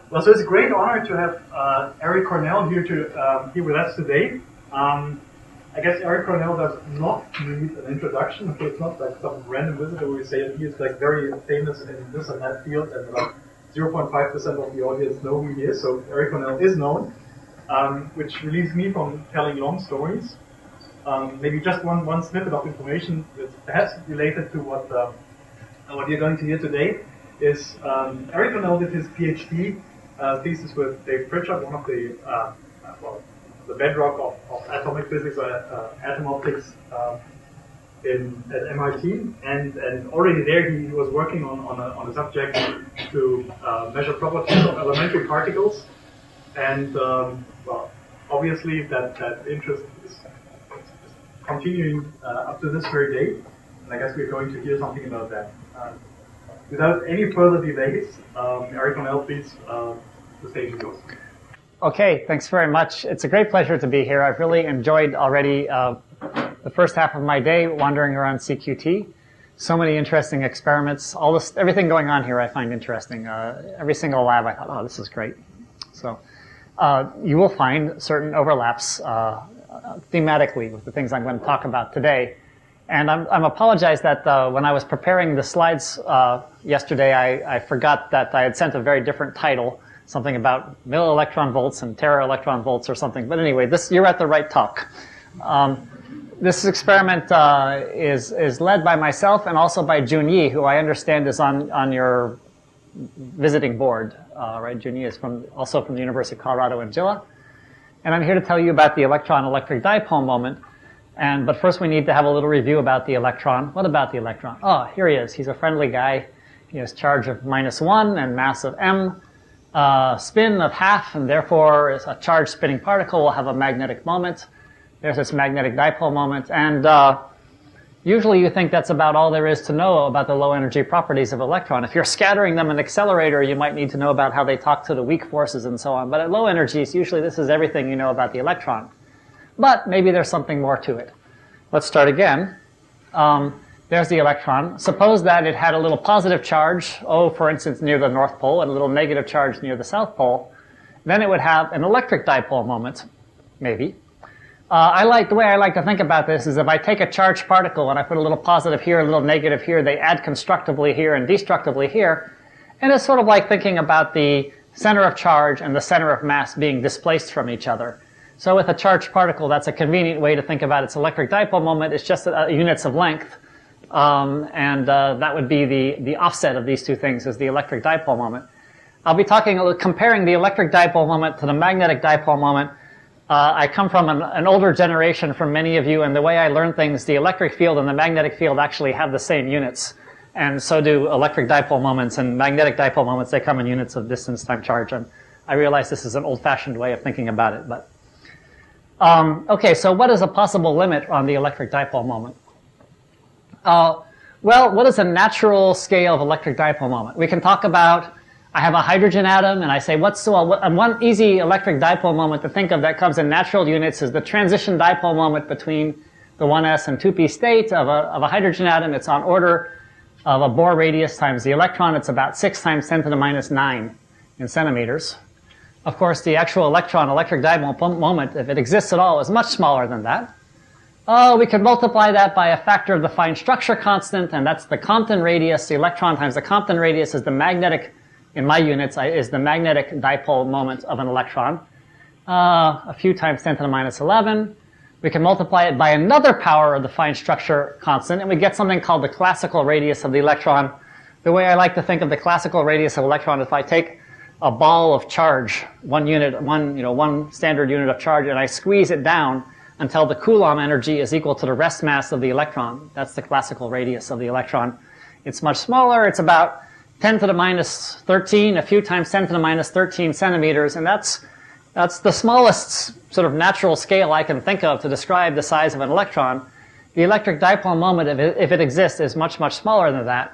Well, so it's a great honor to have Eric Cornell here with us today. I guess Eric Cornell does not need an introduction. So it's not like some random visitor who we say he is like very famous in this and that field, and about 0.5% of the audience know who he is. So Eric Cornell is known, which relieves me from telling long stories. Maybe just one snippet of information that's perhaps related to what you're going to hear today is Eric Cornell did his PhD thesis with Dave Pritchard, one of the bedrock of atomic physics or atom optics at MIT, and already there he was working on a subject to measure properties of elementary particles, and well, obviously that interest is continuing up to this very day, and I guess we're going to hear something about that. Without any further delays, Eric Cornell, please, the stage is yours. Okay, thanks very much. It's a great pleasure to be here. I've really enjoyed already the first half of my day wandering around CQT. So many interesting experiments. Everything going on here I find interesting. Every single lab I thought, oh, this is great. So you will find certain overlaps thematically with the things I'm going to talk about today. And I'm apologize that when I was preparing the slides yesterday, I forgot that I had sent a very different title, something about milli-electron volts and tera-electron volts or something. But anyway, you're at the right talk. This experiment is led by myself and also by Junyi, who I understand is on your visiting board. Right, Junyi is also from the University of Colorado in JILA. And I'm here to tell you about the electron-electric dipole moment. But first we need to have a little review about the electron. What about the electron? Oh, here he is. He's a friendly guy. He has charge of -1 and mass of m, spin of ½, and therefore a charged spinning particle will have a magnetic moment. There's this magnetic dipole moment. And usually you think that's about all there is to know about the low energy properties of electron. If you're scattering them in an accelerator, you might need to know about how they talk to the weak forces and so on. But at low energies, usually this is everything you know about the electron. But maybe there's something more to it. Let's start again. There's the electron. Suppose that it had a little positive charge, for instance, near the North Pole, and a little negative charge near the South Pole. Then it would have an electric dipole moment, maybe. The way I like to think about this is if I take a charged particle and I put a little positive here, a little negative here, they add constructively here and destructively here. And it's sort of like thinking about the center of charge and the center of mass being displaced from each other. So with a charged particle, that's a convenient way to think about its electric dipole moment. It's just units of length. That would be the offset of these two things is the electric dipole moment. I'll be comparing the electric dipole moment to the magnetic dipole moment. I come from an older generation from many of you, and the way I learn things, the electric field and the magnetic field actually have the same units. And so do electric dipole moments and magnetic dipole moments. They come in units of distance time charge. And I realize this is an old-fashioned way of thinking about it, but okay, so what is a possible limit on the electric dipole moment? Well, what is a natural scale of electric dipole moment? We can talk about, I have a hydrogen atom, and I say, one easy electric dipole moment to think of that comes in natural units is the transition dipole moment between the 1s and 2p state of a hydrogen atom. It's on order of a Bohr radius times the electron. It's about 6 times 10 to the minus 9 in centimeters. Of course, the actual electric dipole moment, if it exists at all, is much smaller than that. We could multiply that by a factor of the fine structure constant, and that's the Compton radius. The electron times the Compton radius is the magnetic, in my units, is the magnetic dipole moment of an electron. A few times 10 to the minus 11. We can multiply it by another power of the fine structure constant, and we get something called the classical radius of the electron. The way I like to think of the classical radius of electron, if I take a ball of charge, one standard unit of charge, and I squeeze it down until the Coulomb energy is equal to the rest mass of the electron. That's the classical radius of the electron. It's much smaller. It's about 10 to the minus 13, a few times 10 to the minus 13 centimeters, and that's the smallest sort of natural scale I can think of to describe the size of an electron. The electric dipole moment, if it exists, is much, much smaller than that.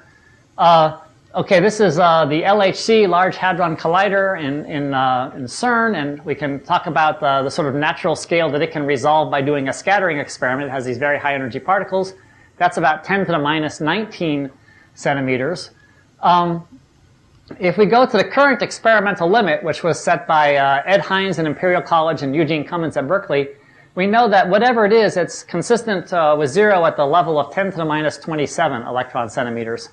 Okay, this is the LHC, Large Hadron Collider in CERN, and we can talk about the sort of natural scale that it can resolve by doing a scattering experiment. It has these very high energy particles. That's about 10 to the minus 19 centimeters. If we go to the current experimental limit, which was set by Ed Hines in Imperial College and Eugene Cummins at Berkeley, we know that whatever it is, it's consistent with 0 at the level of 10 to the minus 27 electron centimeters.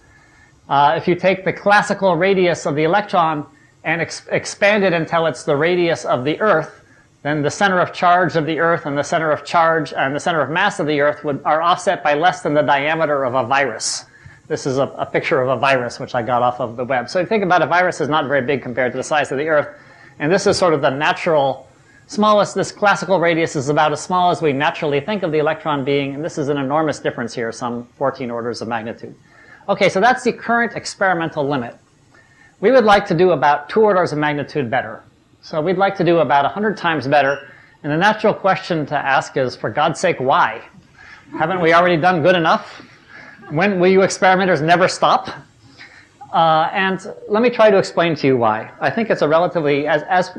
If you take the classical radius of the electron and expand it until it's the radius of the Earth, then the center of charge of the Earth and the center of charge and the center of mass of the Earth are offset by less than the diameter of a virus. This is a picture of a virus, which I got off of the web. So if you think about a virus, is not very big compared to the size of the Earth. And this is sort of the natural smallest. This classical radius is about as small as we naturally think of the electron being. And this is an enormous difference here, some 14 orders of magnitude. Okay, so that's the current experimental limit. We would like to do about 2 orders of magnitude better. So we'd like to do about 100 times better. And the natural question to ask is, for God's sake, why? Haven't we already done good enough? When will you experimenters never stop? And let me try to explain to you why. I think it's a relatively, as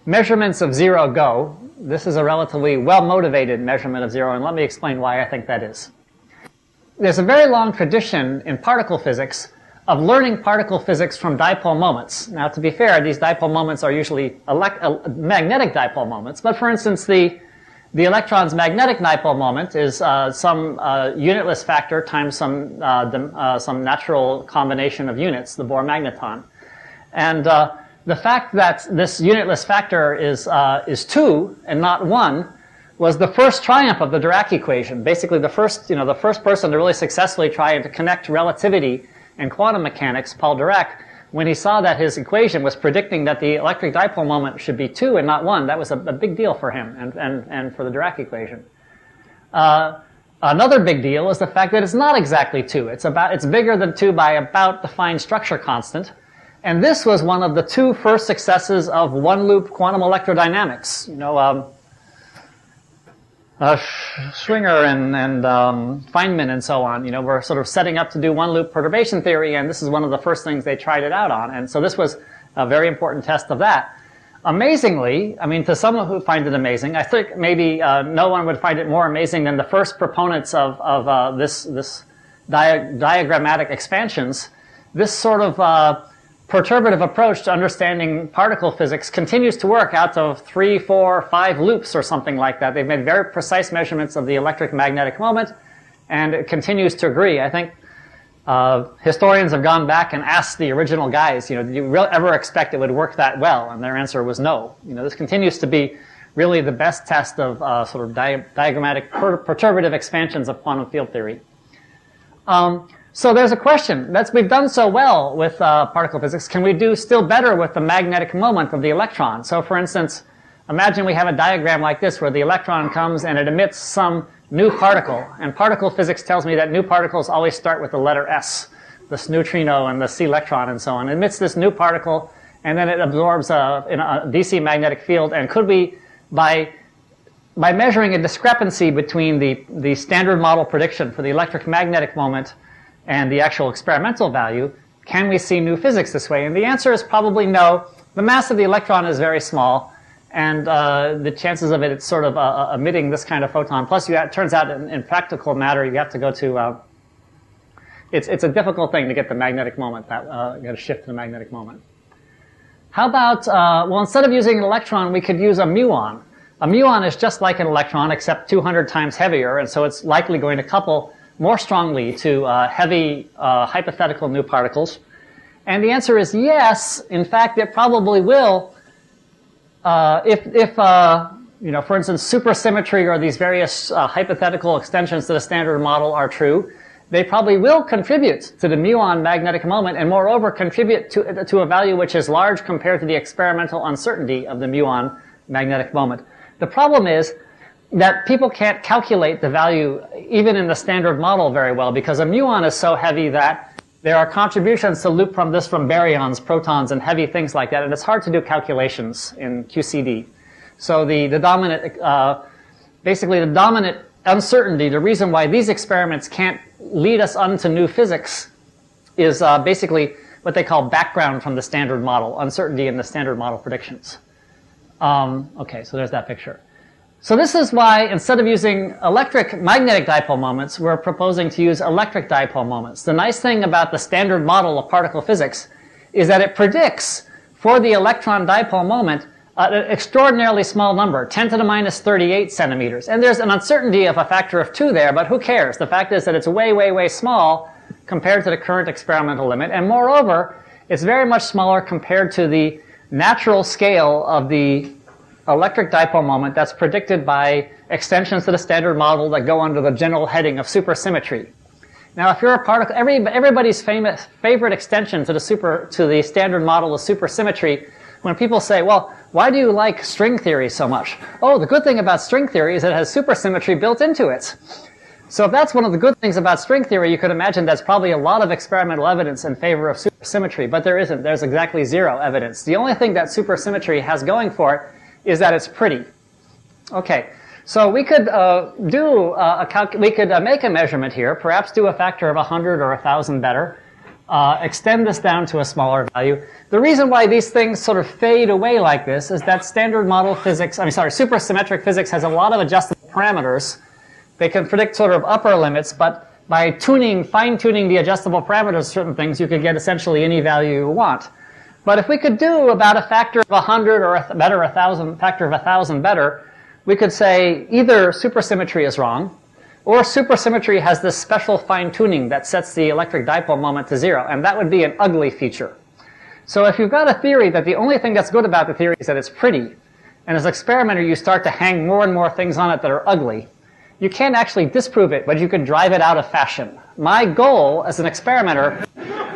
measurements of 0 go, this is a relatively well-motivated measurement of 0, and let me explain why I think that is. There's a very long tradition in particle physics of learning particle physics from dipole moments. Now, to be fair, these dipole moments are usually magnetic dipole moments, but for instance, the electron's magnetic dipole moment is some unitless factor times some natural combination of units, the Bohr magneton. And the fact that this unitless factor is 2 and not 1 was the first triumph of the Dirac equation. Basically, the first person to really successfully try to connect relativity and quantum mechanics, Paul Dirac, when he saw that his equation was predicting that the electric dipole moment should be 2 and not 1, that was a big deal for him and for the Dirac equation. Another big deal is the fact that it's not exactly 2. It's bigger than 2 by about the fine structure constant. And this was one of the 2 first successes of one-loop quantum electrodynamics. You know, Schwinger and Feynman and so on, were sort of setting up to do one-loop perturbation theory, and this is one of the first things they tried it out on. And so this was a very important test of that. Amazingly, I mean, to some who find it amazing, I think maybe no one would find it more amazing than the first proponents of this diagrammatic expansions. This sort of perturbative approach to understanding particle physics continues to work out of 3, 4, 5 loops or something like that. They've made very precise measurements of the electric magnetic moment, and it continues to agree. I think historians have gone back and asked the original guys, did you ever expect it would work that well? And their answer was no. This continues to be really the best test of sort of diagrammatic perturbative expansions of quantum field theory. So there's a question. We've done so well with particle physics. Can we do still better with the magnetic moment of the electron? So for instance, imagine we have a diagram like this where the electron comes and it emits some new particle. And particle physics tells me that new particles always start with the letter S, this neutrino and the C electron and so on. It emits this new particle, and then it absorbs in a DC magnetic field. And could we, by measuring a discrepancy between the standard model prediction for the electric magnetic moment and the actual experimental value, can we see new physics this way? And the answer is probably no. The mass of the electron is very small, and the chances of it's sort of emitting this kind of photon. Plus, it turns out in practical matter, you have to go to, it's a difficult thing to get the magnetic moment, you got to shift the magnetic moment. How about, well, instead of using an electron, we could use a muon. A muon is just like an electron, except 200 times heavier, and so it's likely going to couple more strongly to heavy hypothetical new particles. And the answer is yes. In fact, it probably will. If for instance, supersymmetry or these various hypothetical extensions to the standard model are true, they probably will contribute to the muon magnetic moment, and moreover contribute to a value which is large compared to the experimental uncertainty of the muon magnetic moment. The problem is that people can't calculate the value even in the standard model very well, because a muon is so heavy that there are contributions to loop from baryons, protons, and heavy things like that, and it's hard to do calculations in QCD. So the dominant, basically the dominant uncertainty, the reason why these experiments can't lead us onto new physics is basically what they call background from the standard model, uncertainty in the standard model predictions. Okay, so there's that picture. So this is why, instead of using electric magnetic dipole moments, we're proposing to use electric dipole moments. The nice thing about the standard model of particle physics is that it predicts for the electron dipole moment an extraordinarily small number, 10 to the minus 38 centimeters. And there's an uncertainty of a factor of 2 there, but who cares? The fact is that it's way, way, way small compared to the current experimental limit. And moreover, it's very much smaller compared to the natural scale of the electric dipole moment that's predicted by extensions to the standard model that go under the general heading of supersymmetry. Now, if you're a particle, everybody's favorite extension to the standard model of supersymmetry, when people say, well, why do you like string theory so much? Oh, the good thing about string theory is that it has supersymmetry built into it. So if that's one of the good things about string theory, you could imagine there's probably a lot of experimental evidence in favor of supersymmetry, but there isn't. There's exactly zero evidence. The only thing that supersymmetry has going for it is that it's pretty. Okay, so we could make a measurement here, perhaps do a factor of 100 or 1,000 better, extend this down to a smaller value. The reason why these things sort of fade away like this is that standard model physics, supersymmetric physics has a lot of adjustable parameters. They can predict sort of upper limits, but by fine-tuning the adjustable parameters of certain things, you could get essentially any value you want. But if we could do about a factor of 100 or factor of 1,000 better, we could say either supersymmetry is wrong, or supersymmetry has this special fine-tuning that sets the electric dipole moment to 0, and that would be an ugly feature. So if you've got a theory that the only thing that's good about the theory is that it's pretty, and as an experimenter you start to hang more and more things on it that are ugly, you can't actually disprove it, but you can drive it out of fashion. My goal as an experimenter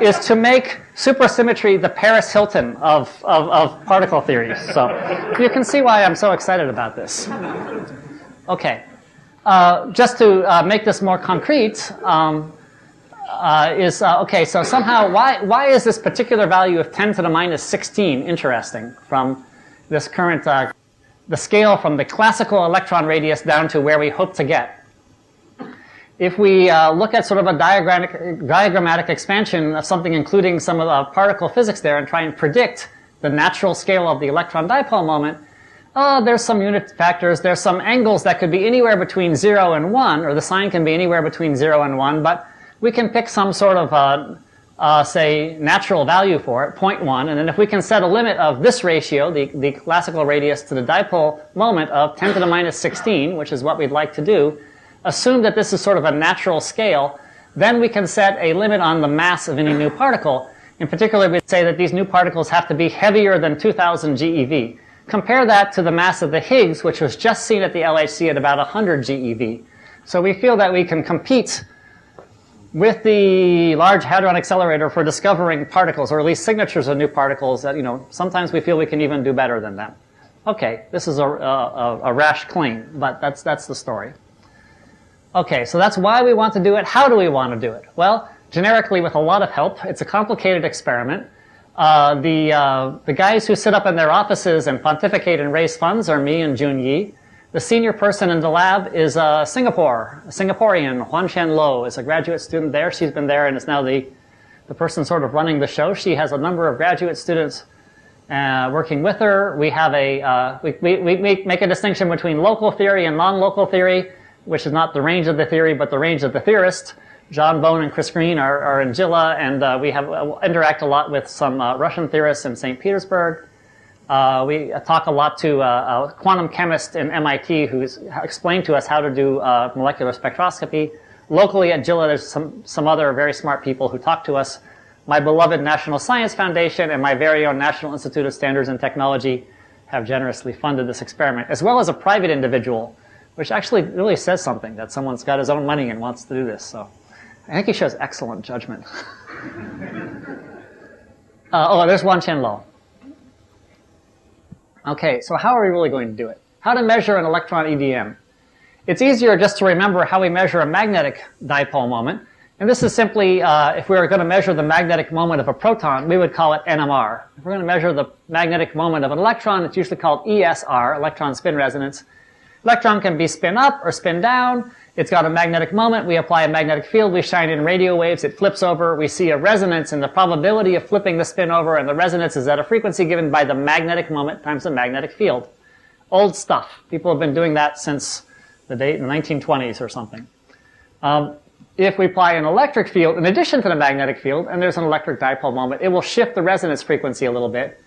is to make supersymmetry the Paris Hilton of particle theory. So you can see why I'm so excited about this. Okay. Just to make this more concrete, okay, so somehow why is this particular value of 10 to the minus 16 interesting from this current, the scale from the classical electron radius down to where we hope to get? If we look at sort of a diagrammatic expansion of something including some of the particle physics there and try and predict the natural scale of the electron dipole moment, there's some unit factors, there's some angles that could be anywhere between 0 and 1, or the sign can be anywhere between 0 and 1, but we can pick some sort of, say, natural value for it, 0.1, and then if we can set a limit of this ratio, the classical radius to the dipole moment of 10 to the minus 16, which is what we'd like to do, assume that this is sort of a natural scale, then we can set a limit on the mass of any new particle. In particular, we'd say that these new particles have to be heavier than 2,000 GeV. Compare that to the mass of the Higgs, which was just seen at the LHC at about 100 GeV. So we feel that we can compete with the Large Hadron Accelerator for discovering particles, or at least signatures of new particles that, sometimes we feel we can even do better than them. Okay, this is a rash claim, but that's the story. Okay, so that's why we want to do it. How do we want to do it? Well, generically with a lot of help. It's a complicated experiment. The guys who sit up in their offices and pontificate and raise funds are me and Jun Yi. The senior person in the lab is Singapore, a Singaporean. Huan Chen Lo is a graduate student there. She's been there and is now the person sort of running the show. She has a number of graduate students working with her. We have we make a distinction between local theory and non-local theory, which is not the range of the theory, but the range of the theorist. John Bone and Chris Green are in JILA, and we interact a lot with some Russian theorists in St. Petersburg. We talk a lot to a quantum chemist in MIT who's explained to us how to do molecular spectroscopy. Locally at JILA, there's some other very smart people who talk to us. My beloved National Science Foundation and my very own National Institute of Standards and Technology have generously funded this experiment, as well as a private individual, which actually really says something, that someone's got his own money and wants to do this. So I think he shows excellent judgment. There's Huan Chen Lo. Okay, so how are we really going to do it? How to measure an electron EDM? It's easier just to remember how we measure a magnetic dipole moment. And this is simply, if we were going to measure the magnetic moment of a proton, we would call it NMR. If we're going to measure the magnetic moment of an electron, it's usually called ESR, electron spin resonance. Electron can be spin up or spin down. It's got a magnetic moment. We apply a magnetic field. We shine in radio waves. It flips over. We see a resonance, and the probability of flipping the spin over and the resonance is at a frequency given by the magnetic moment times the magnetic field. Old stuff. People have been doing that since the 1920s or something. if we apply an electric field in addition to the magnetic field, and there's an electric dipole moment, it will shift the resonance frequency a little bit.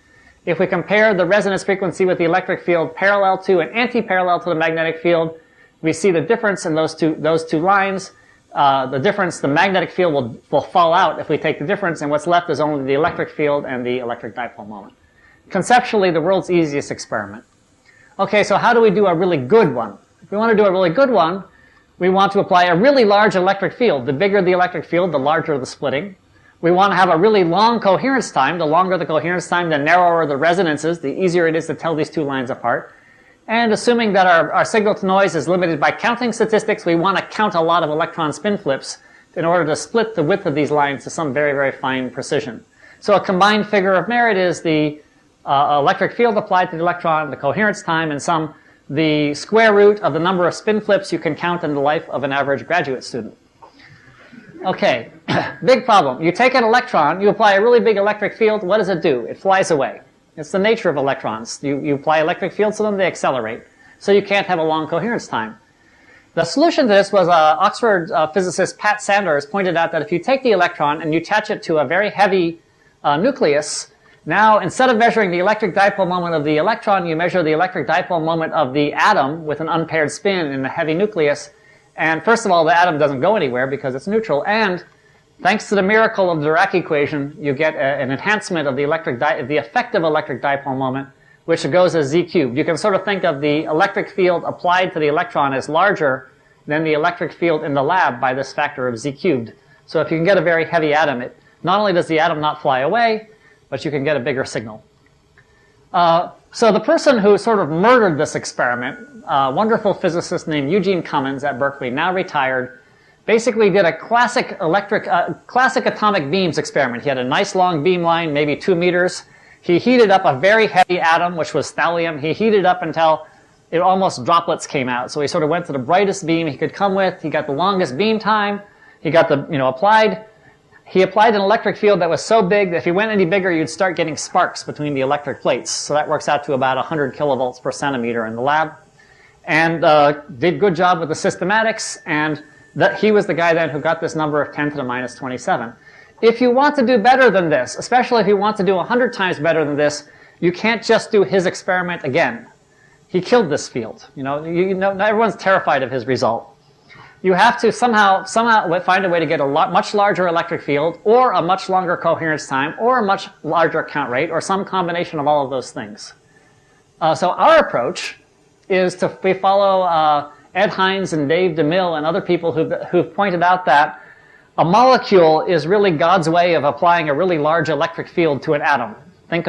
If we compare the resonance frequency with the electric field parallel to and anti-parallel to the magnetic field, we see the difference in those two lines. The magnetic field will fall out if we take the difference, and what's left is only the electric field and the electric dipole moment. Conceptually, the world's easiest experiment. Okay, so how do we do a really good one? If we want to do a really good one, we want to apply a really large electric field. The bigger the electric field, the larger the splitting. We want to have a really long coherence time. The longer the coherence time, the narrower the resonances, the easier it is to tell these two lines apart. And assuming that our signal to noise is limited by counting statistics, we want to count a lot of electron spin flips in order to split the width of these lines to some very, very fine precision. So a combined figure of merit is the electric field applied to the electron, the coherence time, and the square root of the number of spin flips you can count in the life of an average graduate student. Okay, big problem. You take an electron, you apply a really big electric field, what does it do? It flies away. It's the nature of electrons. You apply electric fields to them, they accelerate. So you can't have a long coherence time. The solution to this was Oxford physicist Pat Sanders pointed out that if you take the electron and you attach it to a very heavy nucleus, now instead of measuring the electric dipole moment of the electron, you measure the electric dipole moment of the atom with an unpaired spin in the heavy nucleus. And first of all, the atom doesn't go anywhere because it's neutral. And thanks to the miracle of the Dirac equation, you get an enhancement of the effective electric dipole moment, which goes as z cubed. You can sort of think of the electric field applied to the electron as larger than the electric field in the lab by this factor of z cubed. So if you can get a very heavy atom, not only does the atom not fly away, but you can get a bigger signal. So the person who sort of murdered this experiment, a wonderful physicist named Eugene Cummins at Berkeley, now retired, basically did a classic atomic beams experiment. He had a nice long beam line, maybe 2 meters. He heated up a very heavy atom, which was thallium. He heated up until almost droplets came out. So he sort of went to the brightest beam he could come with. He got the longest beam time. He got He applied an electric field that was so big that if you went any bigger, you'd start getting sparks between the electric plates. So that works out to about 100 kilovolts per centimeter in the lab. And did good job with the systematics, and he was the guy then who got this number of 10 to the minus 27. If you want to do better than this, especially if you want to do 100 times better than this, you can't just do his experiment again. He killed this field. You know, everyone's terrified of his result. You have to somehow find a way to get a much larger electric field, or a much longer coherence time, or a much larger count rate, or some combination of all of those things. So our approach is we follow Ed Hines and Dave DeMille and other people who've pointed out that a molecule is really God's way of applying a really large electric field to an atom. Think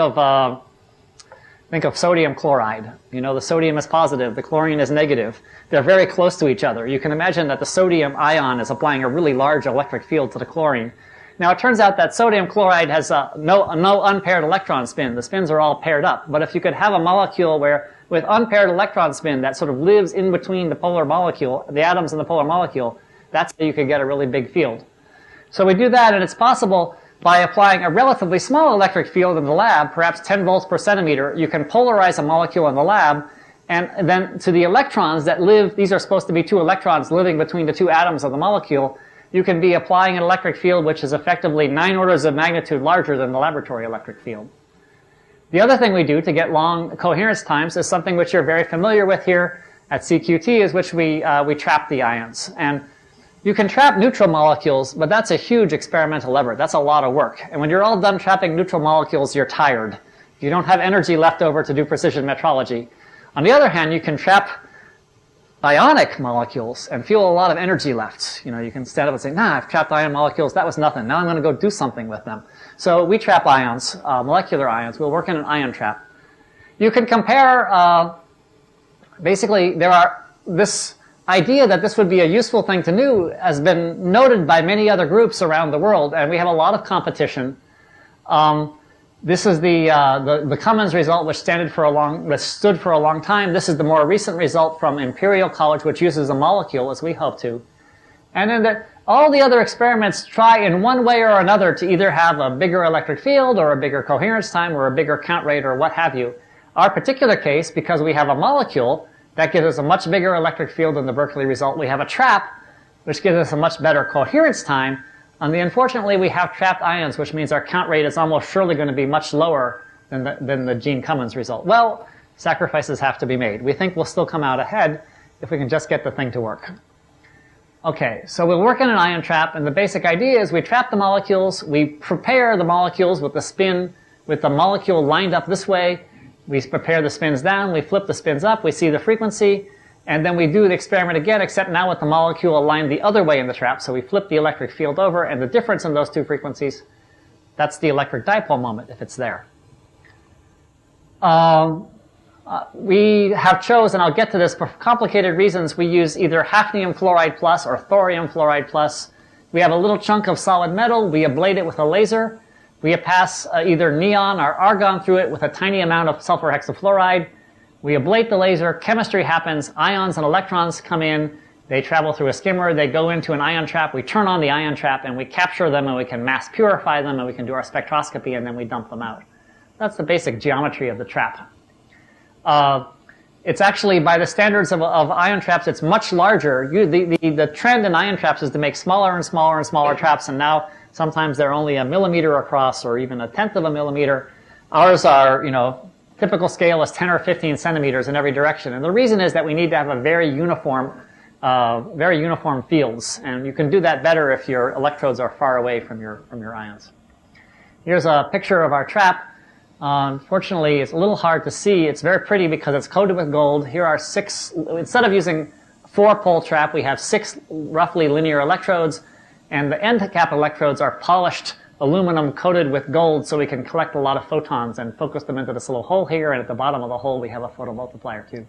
of sodium chloride. You know, the sodium is positive, the chlorine is negative. They're very close to each other. You can imagine that the sodium ion is applying a really large electric field to the chlorine. Now, it turns out that sodium chloride has no unpaired electron spin. The spins are all paired up. But if you could have a molecule with unpaired electron spin that sort of lives in between the polar molecule, the atoms in the polar molecule, that's how you could get a really big field. So we do that, and it's possible by applying a relatively small electric field in the lab, perhaps 10 volts per centimeter. You can polarize a molecule in the lab, and then to the electrons that live, these are supposed to be 2 electrons living between the 2 atoms of the molecule, you can be applying an electric field which is effectively 9 orders of magnitude larger than the laboratory electric field. The other thing we do to get long coherence times is something which you're very familiar with here at CQT, is which we trap the ions. And you can trap neutral molecules, but that's a huge experimental effort. That's a lot of work. And when you're all done trapping neutral molecules, you're tired. You don't have energy left over to do precision metrology. On the other hand, you can trap ionic molecules and feel a lot of energy left. You know, you can stand up and say, nah, I've trapped ion molecules. That was nothing. Now I'm going to go do something with them. So we trap ions, molecular ions. We'll work in an ion trap. You can compare, basically, this idea that this would be a useful thing to do has been noted by many other groups around the world, and we have a lot of competition. This is the Cummins result, which stood for a long time. This is the more recent result from Imperial College, which uses a molecule, as we hope to. And then all the other experiments try in one way or another to either have a bigger electric field, or a bigger coherence time, or a bigger count rate, or what have you. Our particular case, because we have a molecule that gives us a much bigger electric field than the Berkeley result, we have a trap which gives us a much better coherence time. Unfortunately, we have trapped ions, which means our count rate is almost surely going to be much lower than the Jean-Cummins result. Well, sacrifices have to be made. We think we'll still come out ahead if we can just get the thing to work. Okay, so we'll work in an ion trap, and the basic idea is we trap the molecules, we prepare the molecules with the spin, with the molecule lined up this way, we prepare the spins down, we flip the spins up, we see the frequency, and then we do the experiment again, except now with the molecule aligned the other way in the trap, so we flip the electric field over, and the difference in those two frequencies, that's the electric dipole moment, if it's there. We have chosen, I'll get to this, for complicated reasons, we use either hafnium fluoride plus or thorium fluoride plus. We have a little chunk of solid metal, we ablate it with a laser, we pass either neon or argon through it with a tiny amount of sulfur hexafluoride. We ablate the laser, chemistry happens, ions and electrons come in, they travel through a skimmer, they go into an ion trap, we turn on the ion trap and we capture them and we can mass purify them and we can do our spectroscopy and then we dump them out. That's the basic geometry of the trap. It's actually, by the standards of ion traps, it's much larger. The trend in ion traps is to make smaller and smaller and smaller traps, and now sometimes they're only a millimeter across or even a tenth of a millimeter. Ours are, typical scale is 10 or 15 centimeters in every direction. And the reason is that we need to have a very uniform fields, and you can do that better if your electrodes are far away from your ions. Here's a picture of our trap. Unfortunately, it's a little hard to see. It's very pretty because it's coated with gold. Here are 6, instead of using a 4-pole trap, we have 6 roughly linear electrodes, and the end cap electrodes are polished aluminum coated with gold so we can collect a lot of photons and focus them into this little hole here, and at the bottom of the hole we have a photomultiplier too.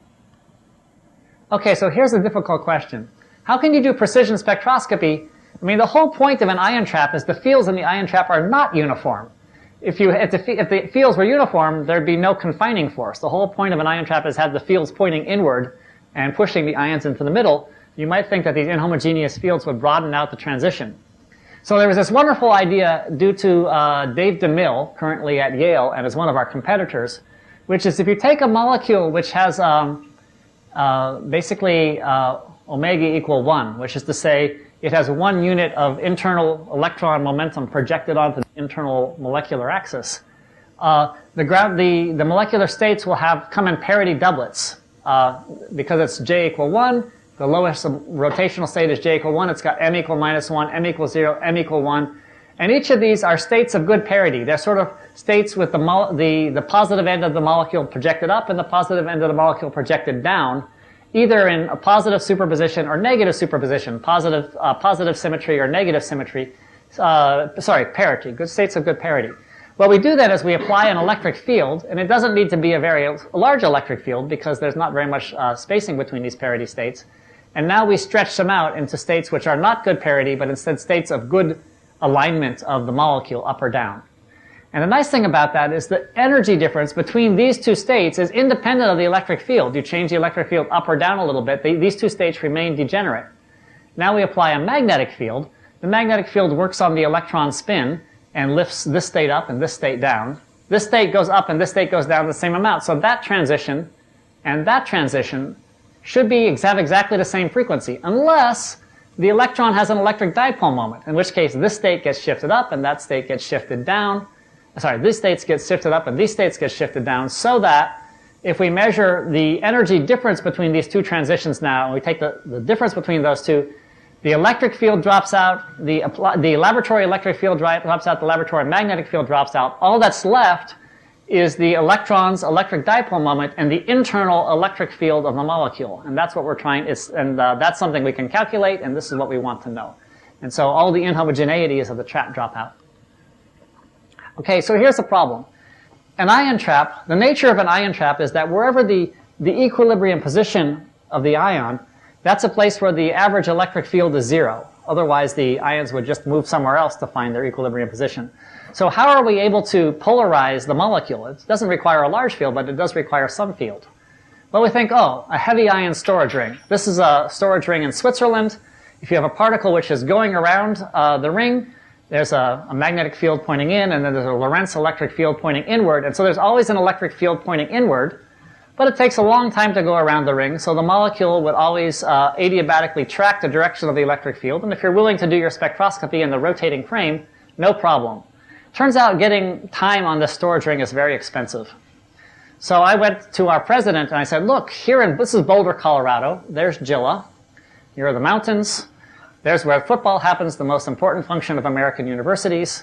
Okay, so here's a difficult question. How can you do precision spectroscopy? I mean, the whole point of an ion trap is the fields in the ion trap are not uniform. If the fields were uniform, there'd be no confining force. The whole point of an ion trap is have the fields pointing inward and pushing the ions into the middle. You might think that these inhomogeneous fields would broaden out the transition. So there was this wonderful idea due to Dave DeMille, currently at Yale, and is one of our competitors, which is if you take a molecule which has basically omega equal 1, which is to say it has 1 unit of internal electron momentum projected onto the internal molecular axis. The molecular states will come in parity doublets. Because it's J equal 1, the lowest rotational state is J equal 1, it's got M equal -1, M equal 0, M equal 1. And each of these are states of good parity. They're sort of states with the positive end of the molecule projected up and the positive end of the molecule projected down, either in a positive superposition or negative superposition, positive symmetry or negative symmetry, parity, good states of good parity. What we do then is we apply an electric field, and it doesn't need to be a very large electric field because there's not very much spacing between these parity states. And now we stretch them out into states which are not good parity, but instead states of good alignment of the molecule up or down. And the nice thing about that is the energy difference between these two states is independent of the electric field. You change the electric field up or down a little bit, these two states remain degenerate. Now we apply a magnetic field. The magnetic field works on the electron spin and lifts this state up and this state down. This state goes up and this state goes down the same amount. So that transition and that transition should have exactly the same frequency, unless the electron has an electric dipole moment, in which case this state gets shifted up and that state gets shifted down. These states get shifted up and these states get shifted down, so that if we measure the energy difference between these two transitions now, and we take the difference between those two, the electric field drops out, the laboratory electric field drops out, the laboratory magnetic field drops out. All that's left is the electron's electric dipole moment and the internal electric field of the molecule. And that's what we're that's something we can calculate, and this is what we want to know. And so all the inhomogeneities of the trap drop out. Okay, so here's the problem. An ion trap, the nature of an ion trap is that wherever the equilibrium position of the ion, that's a place where the average electric field is 0. Otherwise, the ions would just move somewhere else to find their equilibrium position. So how are we able to polarize the molecule? It doesn't require a large field, but it does require some field. Well, we think, a heavy ion storage ring. This is a storage ring in Switzerland. If you have a particle which is going around the ring, there's a magnetic field pointing in, and then there's a Lorentz electric field pointing inward. And so there's always an electric field pointing inward. But it takes a long time to go around the ring, so the molecule would always adiabatically track the direction of the electric field. And if you're willing to do your spectroscopy in the rotating frame, no problem. Turns out getting time on this storage ring is very expensive. So I went to our president and I said, look, this is Boulder, Colorado. There's JILA. Here are the mountains. There's where football happens, the most important function of American universities.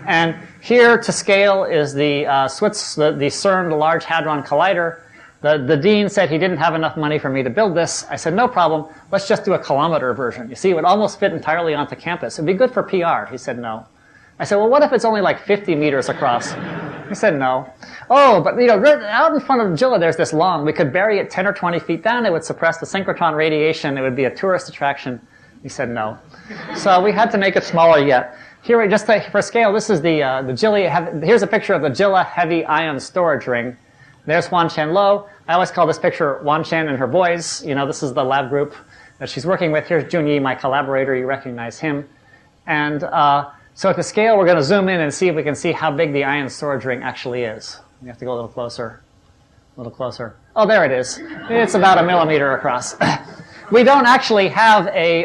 And here to scale is the CERN, the Large Hadron Collider. The dean said he didn't have enough money for me to build this. I said, no problem. Let's just do a kilometer version. You see, it would almost fit entirely onto campus. It'd be good for PR. He said, no. I said, well, what if it's only like 50 meters across? He said, no. Oh, but out in front of JILA, there's this lawn. We could bury it 10 or 20 feet down. It would suppress the synchrotron radiation. It would be a tourist attraction. He said, no. So we had to make it smaller yet. Here, just for scale, this is the JILA. Here's a picture of the JILA heavy ion storage ring. There's Wanchen Lo. I always call this picture Wanchen and her boys. This is the lab group that she's working with. Here's Junyi, my collaborator. You recognize him. And so at the scale, we're going to zoom in and see if we can see how big the ion storage ring actually is. We have to go a little closer. A little closer. Oh, there it is. It's about 1 millimeter across. We don't actually have a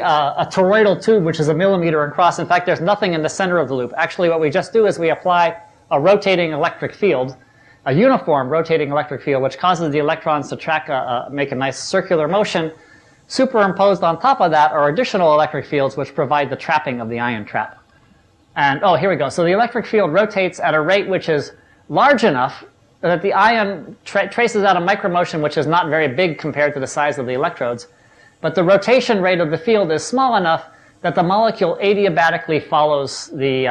toroidal tube which is 1 millimeter across. In fact, there's nothing in the center of the loop. Actually, what we just do is we apply a rotating electric field, a uniform rotating electric field, which causes the electrons to make a nice circular motion. Superimposed on top of that are additional electric fields which provide the trapping of the ion trap. And, oh, here we go. So the electric field rotates at a rate which is large enough that the ion traces out a micromotion which is not very big compared to the size of the electrodes. But the rotation rate of the field is small enough that the molecule adiabatically follows the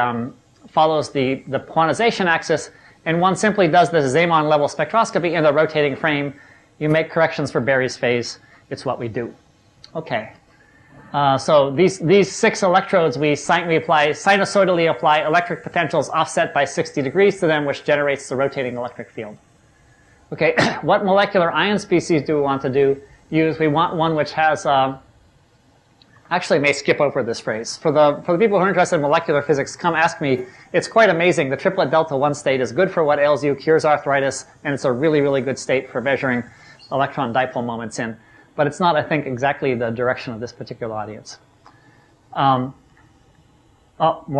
quantization axis, and one simply does the Zeeman level spectroscopy in the rotating frame. You make corrections for Berry's phase. It's what we do. Okay. So these 6 electrodes, we sinusoidally apply electric potentials offset by 60 degrees to them, which generates the rotating electric field. Okay, what molecular ion species do we want to use? We want one which has, actually may skip over this phrase. For the people who are interested in molecular physics, come ask me. It's quite amazing. The triplet delta 1 state is good for what ails you, cures arthritis, and it's a really, really good state for measuring electron dipole moments in. But it's not, I think, exactly the direction of this particular audience. More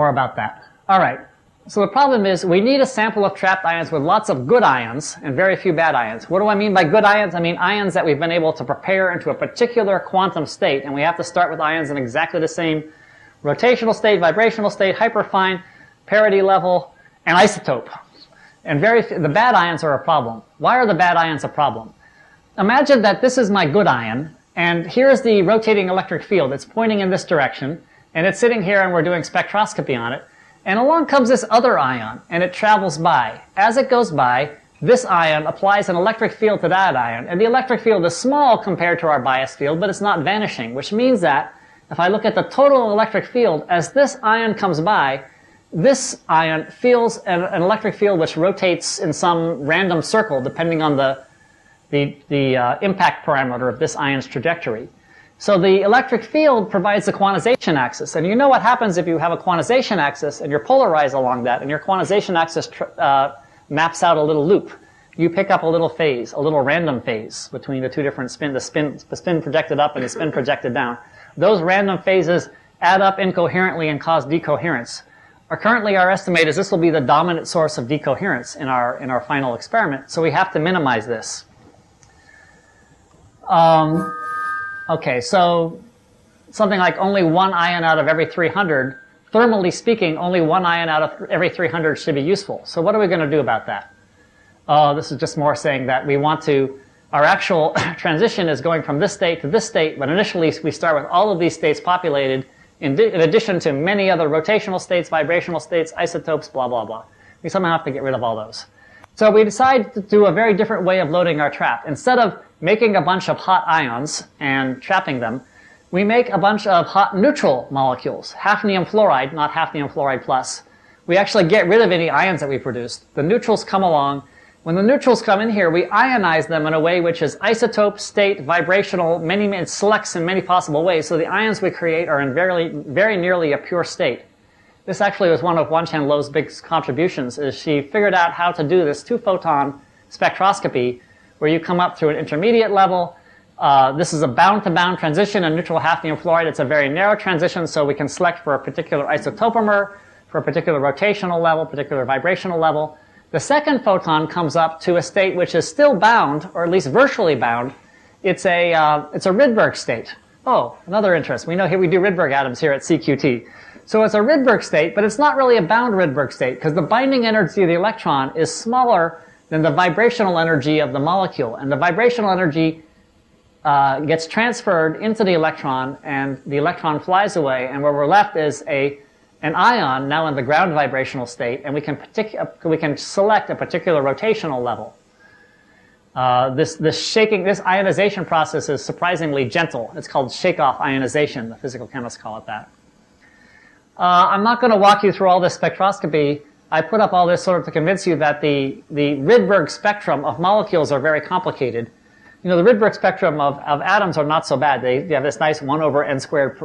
about that. All right. So the problem is we need a sample of trapped ions with lots of good ions and very few bad ions. What do I mean by good ions? I mean ions that we've been able to prepare into a particular quantum state, and we have to start with ions in exactly the same rotational state, vibrational state, hyperfine, parity level, and isotope. And the bad ions are a problem. Why are the bad ions a problem? Imagine that this is my good ion, and here's the rotating electric field. It's pointing in this direction, and it's sitting here, and we're doing spectroscopy on it. And along comes this other ion, and it travels by. As it goes by, this ion applies an electric field to that ion, and the electric field is small compared to our bias field, but it's not vanishing, which means that if I look at the total electric field, as this ion comes by, this ion feels an electric field which rotates in some random circle, depending on the impact parameter of this ion's trajectory. So the electric field provides the quantization axis. And you know what happens if you have a quantization axis and you're polarized along that, and your quantization axis maps out a little loop. You pick up a little phase, a little random phase between the two different the spin projected up and the spin projected down. Those random phases add up incoherently and cause decoherence. Currently, our estimate is this will be the dominant source of decoherence in our final experiment. So we have to minimize this. Okay, so something like only 1 ion out of every 300, thermally speaking, only 1 ion out of every 300 should be useful. So what are we going to do about that? This is just more saying that we want to, our actual transition is going from this state to this state, but initially we start with all of these states populated in addition to many other rotational states, vibrational states, isotopes, blah, blah, blah. We somehow have to get rid of all those. So we decide to do a very different way of loading our trap. Instead of making a bunch of hot ions and trapping them, we make a bunch of hot neutral molecules, hafnium fluoride, not hafnium fluoride plus. We actually get rid of any ions that we produced. The neutrals come along. When the neutrals come in here, we ionize them in a way which is isotope, state, vibrational, it selects in many possible ways. So the ions we create are in very nearly a pure state. This actually was one of Wanchen Lo's big contributions, is she figured out how to do this 2-photon spectroscopy where you come up through an intermediate level. This is a bound-to-bound transition in neutral hafnium fluoride. It's a very narrow transition, so we can select for a particular isotopomer, for a particular rotational level, particular vibrational level. The second photon comes up to a state which is still bound, or at least virtually bound. It's a Rydberg state. Oh, another interest. We know here we do Rydberg atoms here at CQT. So it's a Rydberg state, but it's not really a bound Rydberg state, because the binding energy of the electron is smaller than the vibrational energy of the molecule. And the vibrational energy gets transferred into the electron, and the electron flies away, and where we're left is an ion now in the ground vibrational state, and we can select a particular rotational level. This ionization process is surprisingly gentle. It's called shake-off ionization. The physical chemists call it that. I'm not going to walk you through all this spectroscopy. I put up all this sort of to convince you that the Rydberg spectrum of molecules are very complicated. You know, the Rydberg spectrum of atoms are not so bad. They have this nice 1 over n squared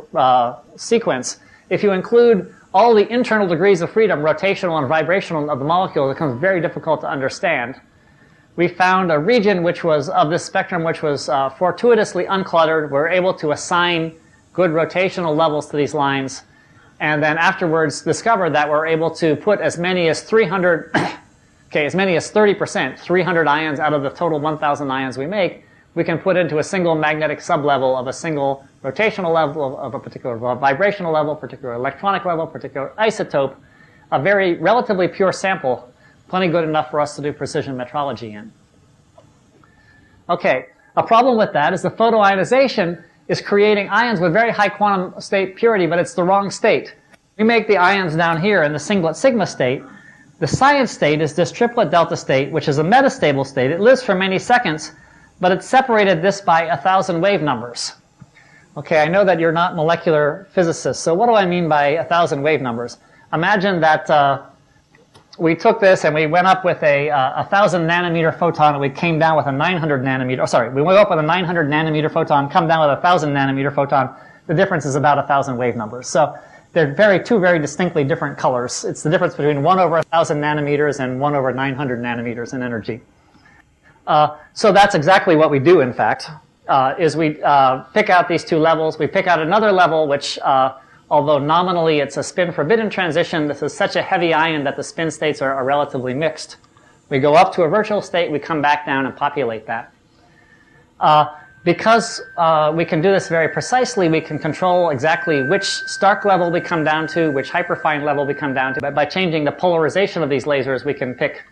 sequence. If you include all the internal degrees of freedom, rotational and vibrational of the molecule, it becomes very difficult to understand. We found a region which was of this spectrum which was fortuitously uncluttered. We're able to assign good rotational levels to these lines, and then afterwards discovered that we're able to put as many as 300, as many as 30%, 300 ions out of the total 1,000 ions we make, we can put into a single magnetic sublevel of a single rotational level of a particular vibrational level, particular electronic level, particular isotope, a very relatively pure sample, plenty good enough for us to do precision metrology in. Okay, a problem with that is the photoionization is creating ions with very high quantum state purity, but it's the wrong state. We make the ions down here in the singlet sigma state. The science state is this triplet delta state, which is a metastable state. It lives for many seconds, but it's separated this by 1,000 wave numbers. Okay, I know that you're not molecular physicists, so what do I mean by 1,000 wave numbers? Imagine that we took this and we went up with a 1,000 nanometer photon, and we came down with a 900 nanometer, we went up with a 900 nanometer photon, come down with a 1,000 nanometer photon. The difference is about 1,000 wave numbers. So they're two very distinctly different colors. It's the difference between 1 over 1,000 nanometers and 1 over 900 nanometers in energy. So that's exactly what we do, in fact, is we pick out these two levels. We pick out another level which, although nominally it's a spin-forbidden transition, this is such a heavy ion that the spin states are relatively mixed. We go up to a virtual state, we come back down and populate that. Because we can do this very precisely, we can control exactly which Stark level we come down to, which hyperfine level we come down to. But by changing the polarization of these lasers, we can pick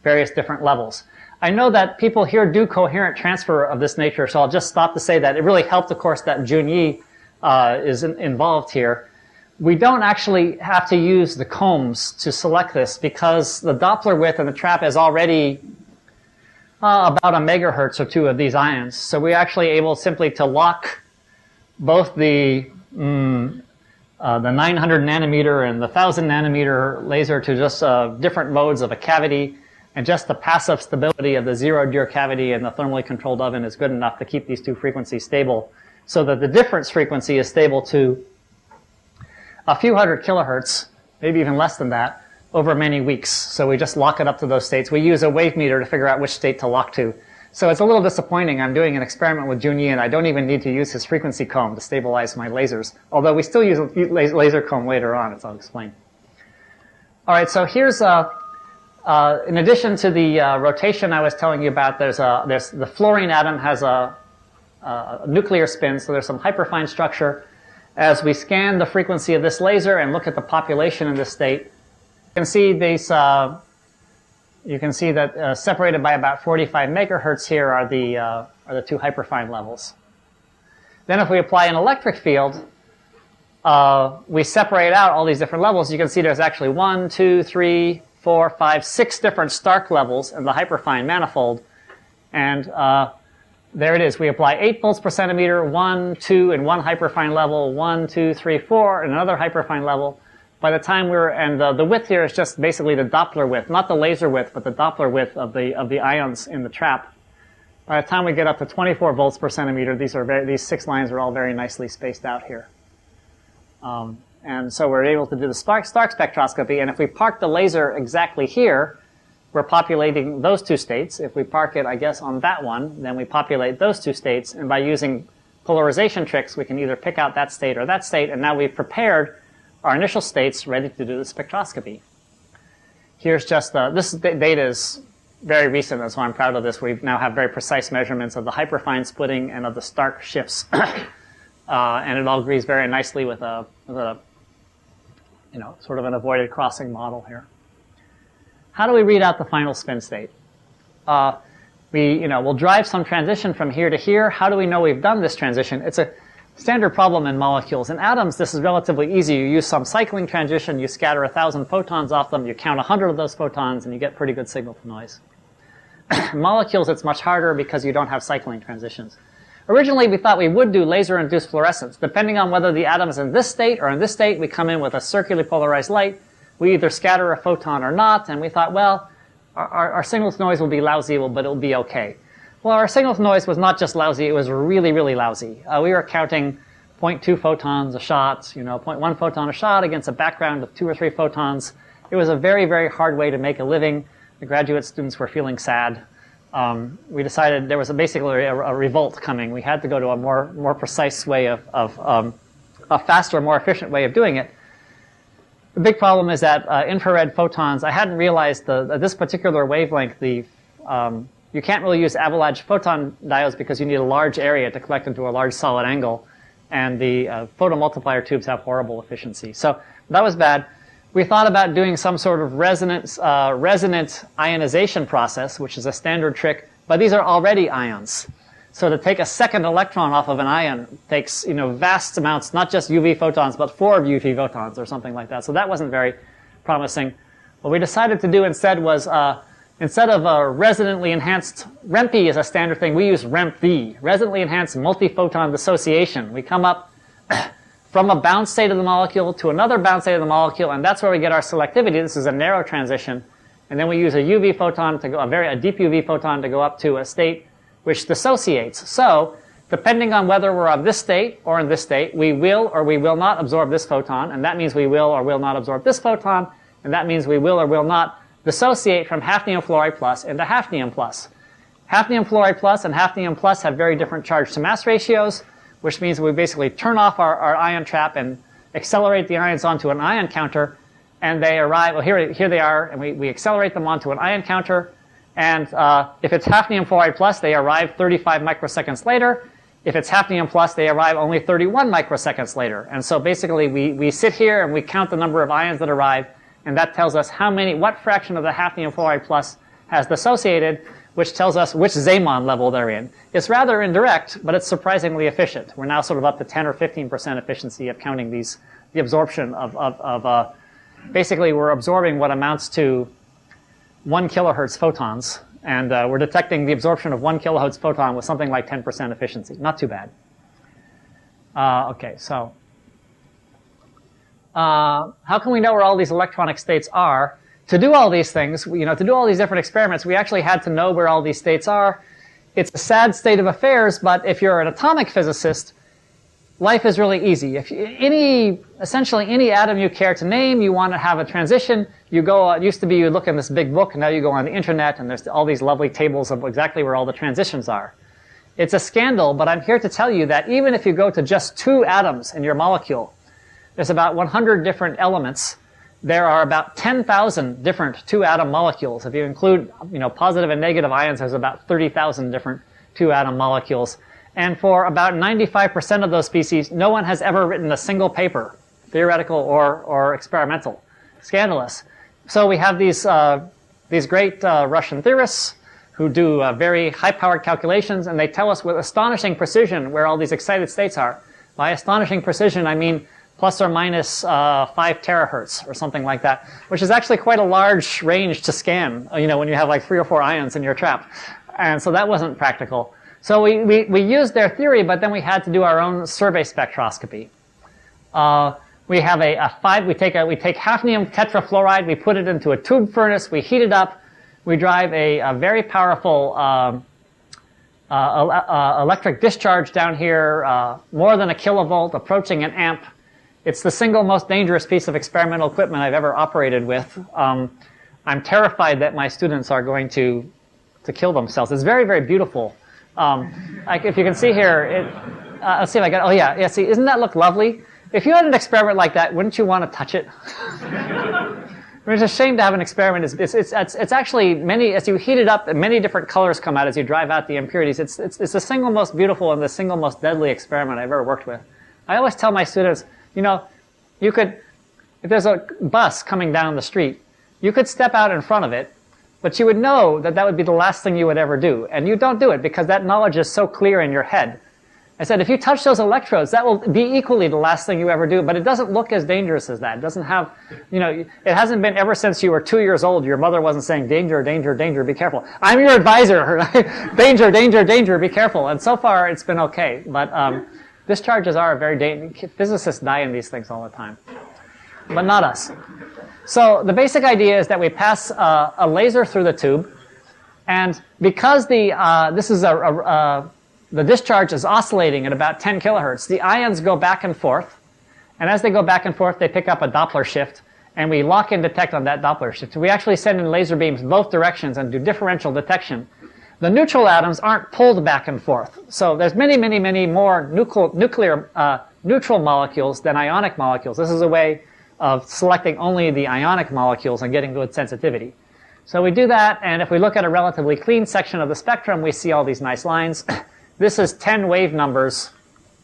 various different levels. I know that people here do coherent transfer of this nature, so I'll just stop to say that it really helped, of course, that Junyi is involved here. We don't actually have to use the combs to select this because the Doppler width in the trap is already about a megahertz or two of these ions. So we're actually able simply to lock both the 900 nanometer and the 1,000 nanometer laser to just different modes of a cavity, and just the passive stability of the zero-Dürr cavity and the thermally controlled oven is good enough to keep these two frequencies stable, so that the difference frequency is stable to a few hundred kilohertz, maybe even less than that, over many weeks. So we just lock it up to those states. We use a wave meter to figure out which state to lock to. So it's a little disappointing. I'm doing an experiment with Junyi, and I don't even need to use his frequency comb to stabilize my lasers, although we still use a laser comb later on, as I'll explain. All right, so here's in addition to the rotation I was telling you about, there's the fluorine atom has a nuclear spin, so there's some hyperfine structure. As we scan the frequency of this laser and look at the population in this state, you can see these. You can see that separated by about 45 megahertz here are the two hyperfine levels. Then, if we apply an electric field, we separate out all these different levels. You can see there's actually 1, 2, 3, 4, 5, 6 different Stark levels in the hyperfine manifold, and there it is. We apply 8 volts per centimeter, 1, 2 in one hyperfine level, 1, 2, 3, 4 in another hyperfine level. By the time and the width here is just basically the Doppler width, not the laser width, but the Doppler width of the ions in the trap. By the time we get up to 24 volts per centimeter, these 6 lines are all very nicely spaced out here. And so we're able to do the Stark spectroscopy, and if we park the laser exactly here, we're populating those two states. If we park it, I guess, on that one, then we populate those two states. And by using polarization tricks, we can either pick out that state or that state. And now we've prepared our initial states ready to do the spectroscopy. Here's just this data is very recent, and so I'm proud of this. We now have very precise measurements of the hyperfine splitting and of the Stark shifts. And it all agrees very nicely with a sort of an avoided crossing model here. How do we read out the final spin state? We'll drive some transition from here to here. How do we know we've done this transition? It's a standard problem in molecules. In atoms, this is relatively easy. You use some cycling transition, you scatter 1,000 photons off them, you count 100 of those photons, and you get pretty good signal to noise. In molecules, it's much harder because you don't have cycling transitions. Originally, we thought we would do laser-induced fluorescence. Depending on whether the atom is in this state or in this state, we come in with a circularly polarized light. We either scatter a photon or not, and we thought, well, our signal to noise will be lousy, but it'll be okay. Well, our signal to noise was not just lousy, it was really, really lousy. We were counting 0.2 photons a shot, 0.1 photon a shot against a background of 2 or 3 photons. It was a very, very hard way to make a living. The graduate students were feeling sad. We decided there was basically a revolt coming. We had to go to a more precise way of a faster, more efficient way of doing it. The big problem is that infrared photons, I hadn't realized this particular wavelength, you can't really use avalanche photon diodes because you need a large area to collect into a large solid angle, and the photomultiplier tubes have horrible efficiency. So that was bad. We thought about doing some sort of resonant ionization process, which is a standard trick, but these are already ions. So to take a second electron off of an ion takes vast amounts, not just UV photons, but 4 UV photons or something like that. So that wasn't very promising. What we decided to do instead was, instead of resonantly enhanced, REMP is a standard thing, we use REMP-V, resonantly enhanced multi-photon dissociation. We come up from a bound state of the molecule to another bound state of the molecule, and that's where we get our selectivity. This is a narrow transition. And then we use a UV photon to go, a deep UV photon to go up to a state which dissociates. So, depending on whether we're of this state or in this state, we will or we will not absorb this photon, and that means we will or will not absorb this photon, and that means we will or will not dissociate from hafnium fluoride plus into hafnium plus. Hafnium fluoride plus and hafnium plus have very different charge to mass ratios, which means we basically turn off our ion trap and accelerate the ions onto an ion counter, and they arrive, well, here they are, and we accelerate them onto an ion counter, and if it's hafnium fluoride plus, they arrive 35 microseconds later. If it's hafnium plus, they arrive only 31 microseconds later. And so basically, we sit here and we count the number of ions that arrive, and that tells us what fraction of the hafnium fluoride plus has dissociated, which tells us which Zeeman level they're in. It's rather indirect, but it's surprisingly efficient. We're now sort of up to 10 or 15% efficiency of counting the absorption of basically we're absorbing what amounts to 1 kilohertz photons, and we're detecting the absorption of 1 kilohertz photon with something like 10% efficiency. Not too bad. Okay, so how can we know where all these electronic states are? To do all these things, to do all these different experiments, we actually had to know where all these states are. It's a sad state of affairs, but if you're an atomic physicist, life is really easy. If essentially any atom you care to name, you want to have a transition, it used to be you look in this big book, and now you go on the internet, and there's all these lovely tables of exactly where all the transitions are. It's a scandal, but I'm here to tell you that even if you go to just 2 atoms in your molecule, there's about 100 different elements. There are about 10,000 different 2-atom molecules. If you include, positive and negative ions, there's about 30,000 different 2-atom molecules. And for about 95% of those species, no one has ever written a single paper, theoretical or experimental. Scandalous. So we have these great Russian theorists who do very high-powered calculations, and they tell us with astonishing precision where all these excited states are. By astonishing precision, I mean plus or minus 5 terahertz or something like that, which is actually quite a large range to scan, when you have like 3 or 4 ions in your trap. And so that wasn't practical. So we used their theory, but then we had to do our own survey spectroscopy. We have we take hafnium tetrafluoride, we put it into a tube furnace, we heat it up, we drive a very powerful electric discharge down here, more than a kilovolt, approaching an amp. It's the single most dangerous piece of experimental equipment I've ever operated with. I'm terrified that my students are going to kill themselves. It's very, very beautiful. Like if you can see here, let's see if I got, oh yeah, see, isn't that look lovely? If you had an experiment like that, wouldn't you want to touch it? It's a shame to have an experiment. It's actually many, as you heat it up, many different colors come out as you drive out the impurities. It's the single most beautiful and the single most deadly experiment I've ever worked with. I always tell my students, you could, if there's a bus coming down the street, you could step out in front of it, but you would know that that would be the last thing you would ever do. And you don't do it because that knowledge is so clear in your head. I said, if you touch those electrodes, that will be equally the last thing you ever do, but it doesn't look as dangerous as that. It doesn't have, it hasn't been ever since you were 2 years old, your mother wasn't saying, danger, danger, danger, be careful. I'm your advisor. Danger, danger, danger, be careful. And so far, it's been okay. But discharges are very dangerous. Physicists die in these things all the time, but not us. So the basic idea is that we pass a laser through the tube, and because the discharge is oscillating at about 10 kilohertz, the ions go back and forth, and as they go back and forth, they pick up a Doppler shift, and we lock and detect on that Doppler shift. We actually send in laser beams both directions and do differential detection. The neutral atoms aren't pulled back and forth, so there's many, many, many more neutral molecules than ionic molecules. This is a way of selecting only the ionic molecules and getting good sensitivity. So we do that, and if we look at a relatively clean section of the spectrum, we see all these nice lines. This is 10 wave numbers,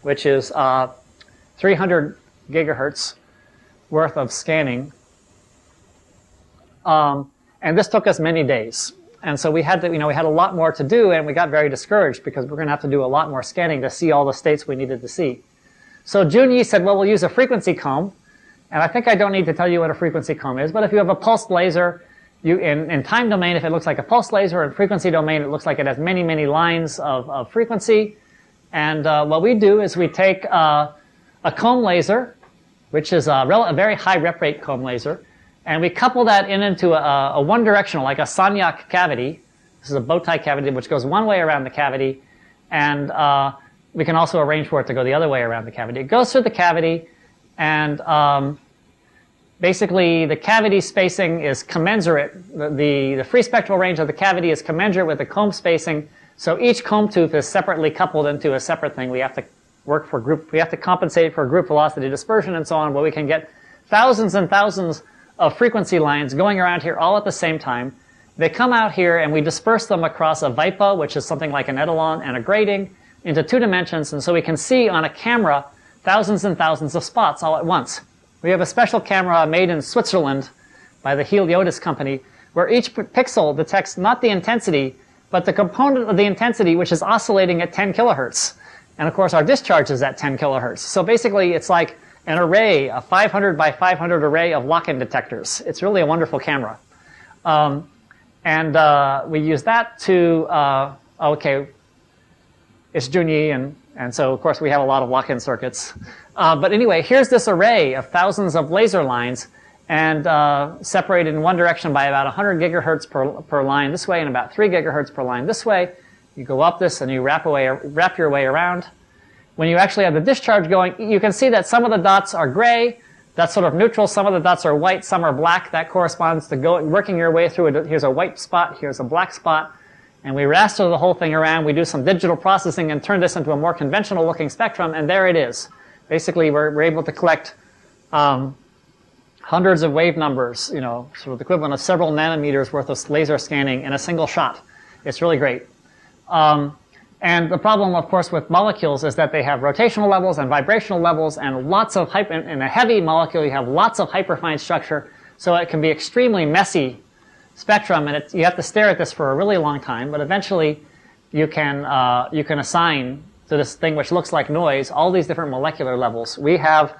which is 300 gigahertz worth of scanning. And this took us many days. And so we had we had a lot more to do, and we got very discouraged because we're going to have to do a lot more scanning to see all the states we needed to see. So Junyi said, well, we'll use a frequency comb. And I think I don't need to tell you what a frequency comb is, but if you have a pulsed laser, in time domain, if it looks like a pulsed laser, in frequency domain, it looks like it has many, many lines of frequency. And what we do is we take a comb laser, which is a very high rep rate comb laser, and we couple that into a one-directional, like a Sagnac cavity. This is a bow tie cavity which goes one way around the cavity, and we can also arrange for it to go the other way around the cavity. It goes through the cavity, and basically the cavity spacing is commensurate. The free spectral range of the cavity is commensurate with the comb spacing. So each comb tooth is separately coupled into a separate thing. We have to we have to compensate for group velocity dispersion and so on, but we can get thousands and thousands of frequency lines going around here all at the same time. They come out here and we disperse them across a VIPA, which is something like an etalon, and a grating into 2 dimensions. And so we can see on a camera thousands and thousands of spots all at once. We have a special camera made in Switzerland by the Heliotis company where each pixel detects not the intensity, but the component of the intensity which is oscillating at 10 kilohertz. And of course our discharge is at 10 kilohertz. So basically it's like an array, a 500 by 500 array of lock-in detectors. It's really a wonderful camera. We use that to, it's Junyi, and so of course we have a lot of lock-in circuits. But anyway, here's this array of thousands of laser lines, and separated in one direction by about 100 gigahertz per line this way, and about 3 gigahertz per line this way. You go up this and you wrap your way around. When you actually have the discharge going, you can see that some of the dots are gray. That's sort of neutral. Some of the dots are white. Some are black. That corresponds to working your way through it. Here's a white spot. Here's a black spot. And we raster the whole thing around. We do some digital processing and turn this into a more conventional looking spectrum, and there it is. Basically, we're able to collect hundreds of wave numbers, sort of the equivalent of several nanometers worth of laser scanning in a single shot. It's really great. And the problem, of course, with molecules is that they have rotational levels and vibrational levels, and lots of in a heavy molecule, you have lots of hyperfine structure, so it can be extremely messy spectrum, and you have to stare at this for a really long time. But eventually, you can assign to this thing which looks like noise all these different molecular levels. We have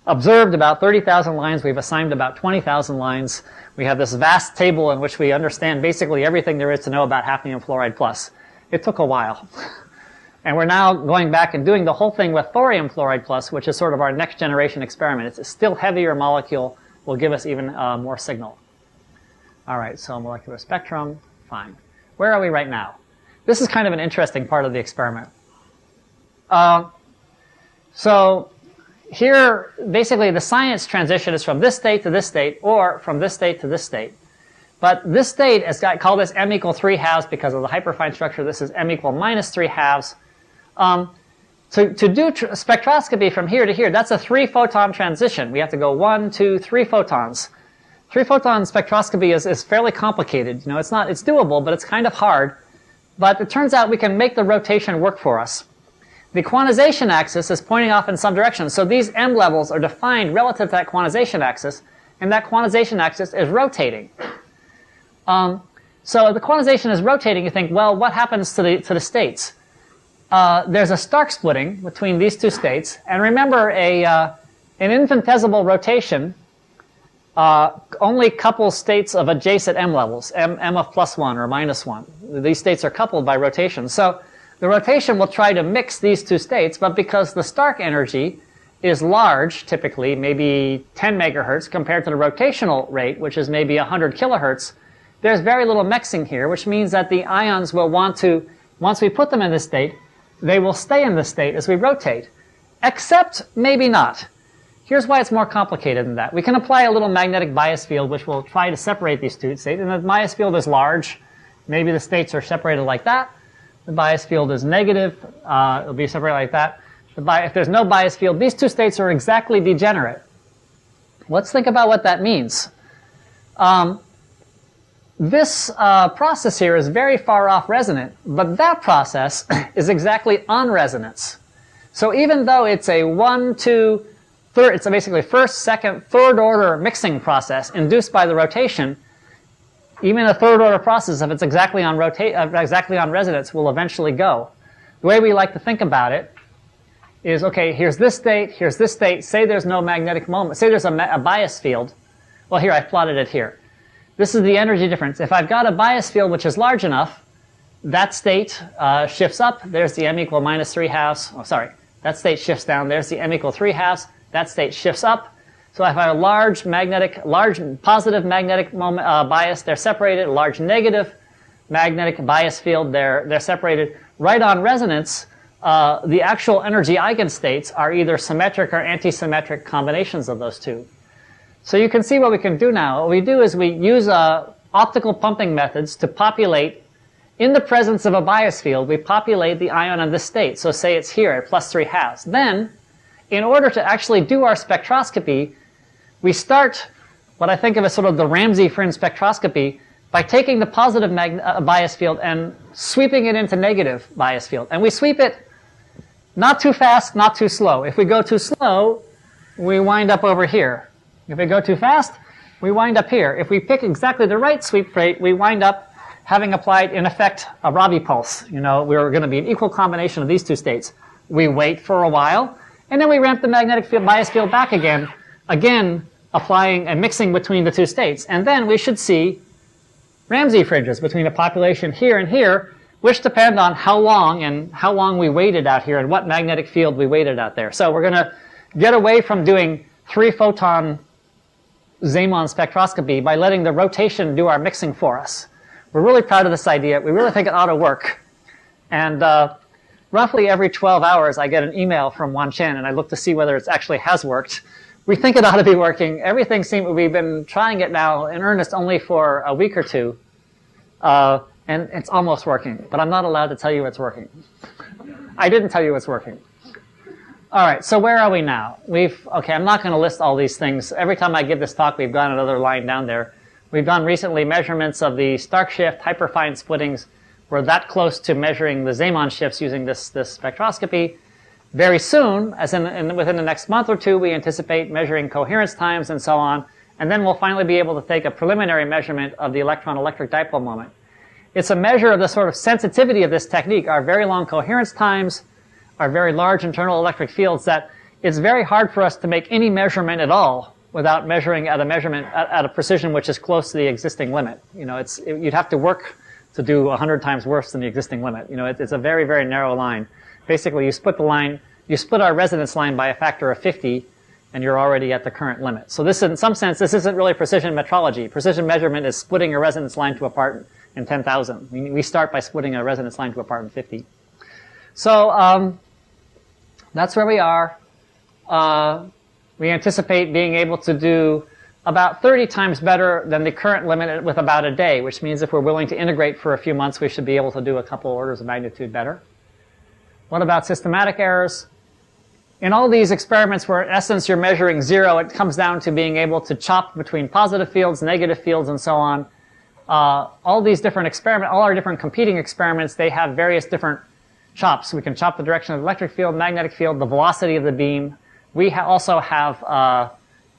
observed about 30,000 lines. We've assigned about 20,000 lines. We have this vast table in which we understand basically everything there is to know about hafnium fluoride plus. It took a while. And we're now going back and doing the whole thing with thorium fluoride plus, which is sort of our next generation experiment. It's a still heavier molecule, will give us even more signal. All right, so molecular spectrum, fine. Where are we right now? This is kind of an interesting part of the experiment. So here, basically, the science transition is from this state to this state, or from this state to this state. But this state is called this m equal 3 halves because of the hyperfine structure. This is m equal minus 3 halves. To do spectroscopy from here to here, that's a 3-photon transition. We have to go 1, 2, 3 photons. 3-photon spectroscopy is fairly complicated. It's doable, but it's kind of hard. But it turns out we can make the rotation work for us. The quantization axis is pointing off in some direction. So these m levels are defined relative to that quantization axis, and that quantization axis is rotating. So the quantization is rotating. You think, well, what happens to the states? There's a Stark splitting between these two states. And remember, an infinitesimal rotation only couples states of adjacent m levels, m of +1 or -1. These states are coupled by rotation. So the rotation will try to mix these two states, but because the Stark energy is large, typically, maybe 10 megahertz, compared to the rotational rate, which is maybe 100 kilohertz, there's very little mixing here, which means that the ions will want to, once we put them in this state, they will stay in this state as we rotate. Except maybe not. Here's why it's more complicated than that. We can apply a little magnetic bias field, which will try to separate these two states. And the bias field is large. Maybe the states are separated like that. The bias field is negative. It'll be separated like that. If there's no bias field, these two states are exactly degenerate. Let's think about what that means. This process here is very far off resonant, but that process is exactly on resonance. So even though it's a 1, 2, third, it's basically first, second, third order mixing process induced by the rotation, even a third order process, if it's exactly on resonance, will eventually go. The way we like to think about it is, okay, here's this state, say there's no magnetic moment, say there's a bias field. Well, here, I've plotted it here. This is the energy difference. If I've got a bias field which is large enough, that state shifts up, there's the m equal minus 3 halves. Oh, sorry, that state shifts down, there's the m equal 3 halves, that state shifts up. So if I have a large positive magnetic moment, bias, they're separated. Large negative magnetic bias field, they're separated. Right on resonance, the actual energy eigenstates are either symmetric or anti-symmetric combinations of those two. So you can see what we can do now. What we do is we use optical pumping methods to populate, in the presence of a bias field, we populate the ion in this state. So say it's here at plus 3 halves. Then, in order to actually do our spectroscopy, we start what I think of as sort of the Ramsey fringe spectroscopy by taking the positive bias field and sweeping it into negative bias field. And we sweep it not too fast, not too slow. If we go too slow, we wind up over here. If we go too fast, we wind up here. If we pick exactly the right sweep rate, we wind up having applied, in effect, a Rabi pulse. We're going to be an equal combination of these two states. We wait for a while, and then we ramp the magnetic field, bias field back again applying and mixing between the two states. And then we should see Ramsey fringes between a population here and here, which depend on how long we waited out here and what magnetic field we waited out there. So we're going to get away from doing 3-photon Zeeman spectroscopy by letting the rotation do our mixing for us. We're really proud of this idea. We really think it ought to work. And roughly every 12 hours, I get an email from Wan Chen, and I look to see whether it actually has worked. We think it ought to be working. We've been trying it now in earnest only for a week or two, and it's almost working. But I'm not allowed to tell you it's working. I didn't tell you it's working. All right, so where are we now? I'm not going to list all these things. Every time I give this talk, we've got another line down there. We've done recently measurements of the Stark shift, hyperfine splittings. We're that close to measuring the Zeeman shifts using this spectroscopy. Very soon, within the next month or two, we anticipate measuring coherence times and so on. And then we'll finally be able to take a preliminary measurement of the electron-electric dipole moment. It's a measure of the sort of sensitivity of this technique, our very long coherence times, our very large internal electric fields, that it's very hard for us to make any measurement at all without measuring at a precision which is close to the existing limit. You'd have to work to do 100 times worse than the existing limit. It's a very, very narrow line. Basically, you split our resonance line by a factor of 50, and you're already at the current limit. So this, in some sense, this isn't really precision metrology. Precision measurement is splitting a resonance line to a part in 10,000. We start by splitting a resonance line to a part in 50. So that's where we are. We anticipate being able to do about 30 times better than the current limit with about a day, which means if we're willing to integrate for a few months, we should be able to do a couple orders of magnitude better. What about systematic errors? In all these experiments where in essence you're measuring zero, it comes down to being able to chop between positive fields, negative fields, and so on. All these different experiments, all our different competing experiments, they have various different chops. We can chop the direction of the electric field, magnetic field, the velocity of the beam. We also have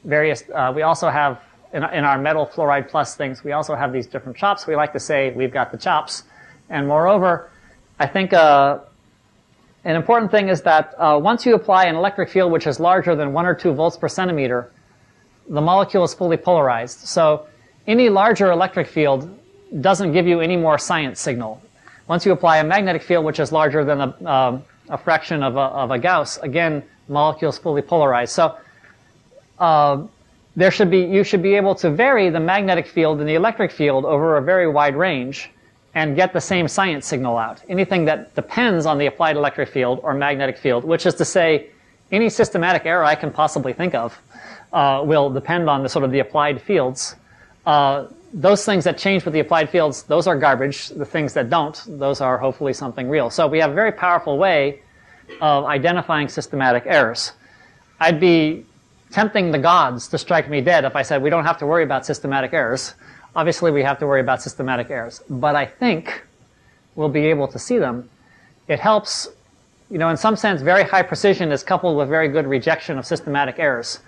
we also have, in our metal fluoride plus things, we also have these different chops. We like to say we've got the chops. And moreover, I think an important thing is that once you apply an electric field which is larger than 1 or 2 volts per centimeter, the molecule is fully polarized. So any larger electric field doesn't give you any more science signal. Once you apply a magnetic field which is larger than a fraction of a Gauss, again, the molecule is fully polarized. So you should be able to vary the magnetic field and the electric field over a very wide range and get the same science signal out. Anything that depends on the applied electric field or magnetic field, which is to say any systematic error I can possibly think of will depend on the sort of the applied fields. Those things that change with the applied fields, those are garbage. The things that don't, those are hopefully something real. So we have a very powerful way of identifying systematic errors. I'd be tempting the gods to strike me dead if I said we don't have to worry about systematic errors. Obviously, we have to worry about systematic errors. But I think we'll be able to see them. It helps, in some sense, very high precision is coupled with very good rejection of systematic errors.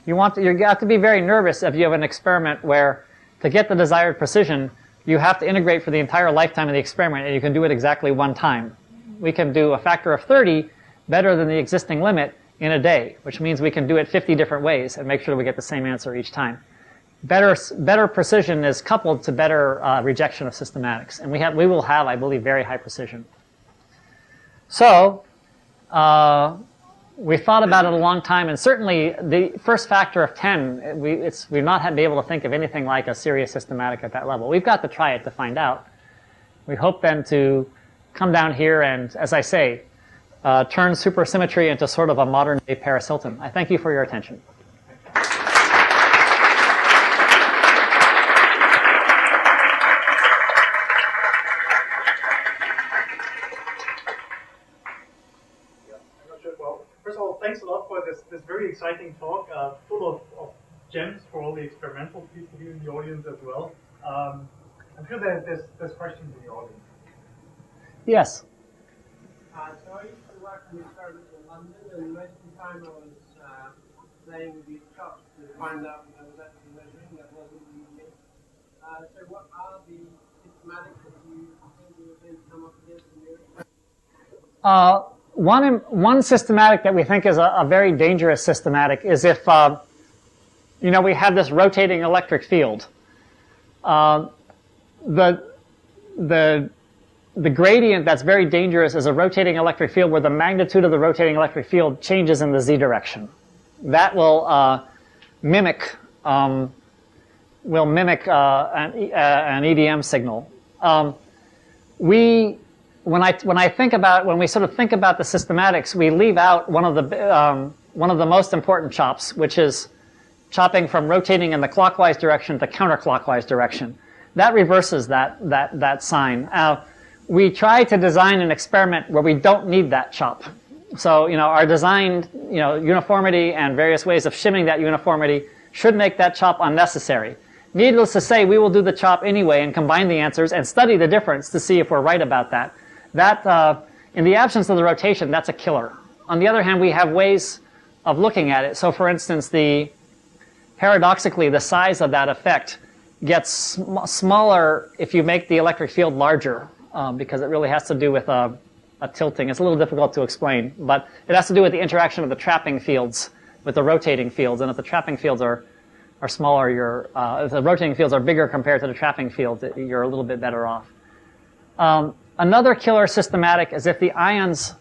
You have to be very nervous if you have an experiment where, to get the desired precision, you have to integrate for the entire lifetime of the experiment, and you can do it exactly one time. We can do a factor of 30 better than the existing limit in a day, which means we can do it 50 different ways and make sure that we get the same answer each time. Better precision is coupled to better rejection of systematics, and we will have, I believe, very high precision. So we thought about it a long time, and certainly the first factor of 10, we've not been able to think of anything like a serious systematic at that level. We've got to try it to find out. We hope then to come down here and, as I say, turn supersymmetry into sort of a modern-day Paris Hilton. I thank you for your attention. First of all, thanks a lot for this very exciting talk, full of gems for all the experimental people here in the audience as well. I'm sure there's questions in the audience. Yes. So I used to work in experiments in London, and most of the time I was playing with these chops to find out what I was actually measuring. That wasn't easy. So what are the systematics that you think you were going to come up against in your experiment? One systematic that we think is a very dangerous systematic is if, we have this rotating electric field. The gradient that's very dangerous is a rotating electric field where the magnitude of the rotating electric field changes in the z direction. That will mimic an EDM signal. When we sort of think about the systematics, we leave out one of the most important chops, which is chopping from rotating in the clockwise direction to counterclockwise direction. That reverses that sign. We try to design an experiment where we don't need that chop. So, our design, uniformity and various ways of shimming that uniformity should make that chop unnecessary. Needless to say, we will do the chop anyway and combine the answers and study the difference to see if we're right about that. That, in the absence of the rotation, that's a killer. On the other hand, we have ways of looking at it. So, for instance, paradoxically, the size of that effect gets smaller if you make the electric field larger, because it really has to do with a tilting. It's a little difficult to explain, but it has to do with the interaction of the trapping fields with the rotating fields. And if the trapping fields are smaller, if the rotating fields are bigger compared to the trapping fields, you're a little bit better off. Another killer systematic is if the ions,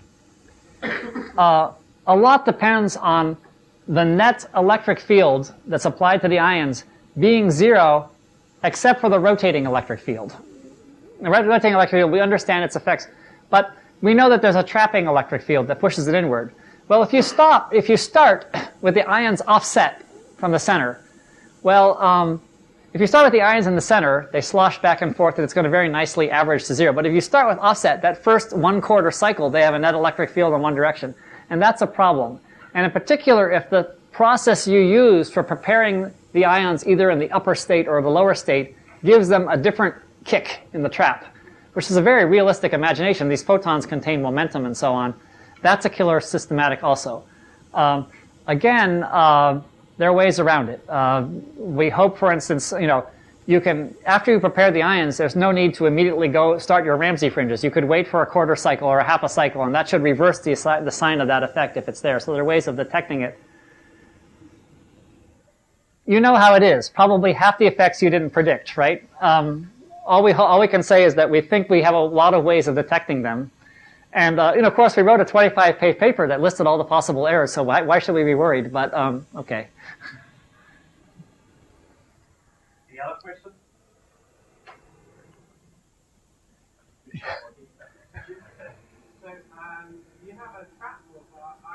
a lot depends on the net electric field that's applied to the ions being zero except for the rotating electric field. The rotating electric field, we understand its effects, but we know that there's a trapping electric field that pushes it inward. Well, if you start with the ions offset from the center, Well, if you start with the ions in the center, they slosh back and forth, and it's going to very nicely average to 0. But if you start with offset, that first 1/4 cycle, they have a net electric field in one direction. And that's a problem. And in particular, if the process you use for preparing the ions either in the upper state or the lower state gives them a different kick in the trap, which is a very realistic imagination. These photons contain momentum and so on. That's a killer systematic also. Again, there are ways around it. We hope, for instance, you can, after you prepare the ions, there's no need to immediately go start your Ramsey fringes. You could wait for a 1/4 cycle or a 1/2 cycle, and that should reverse the sign of that effect if it's there. So there are ways of detecting it. You know how it is. Probably half the effects you didn't predict, right? All we can say is that we think we have a lot of ways of detecting them. And, of course, we wrote a 25-page paper that listed all the possible errors, so why should we be worried? But, okay. Any other questions? So, you have a trap of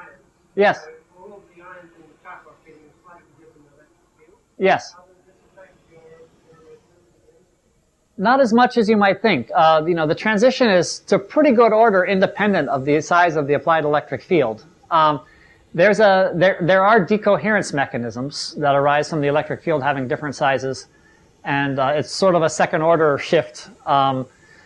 ions. Yes. So all of the ions in the trap are getting a slightly different electric field. Yes. How does this affect your Not as much as you might think. The transition is to pretty good order independent of the size of the applied electric field. There are decoherence mechanisms that arise from the electric field having different sizes, and it's sort of a second order shift.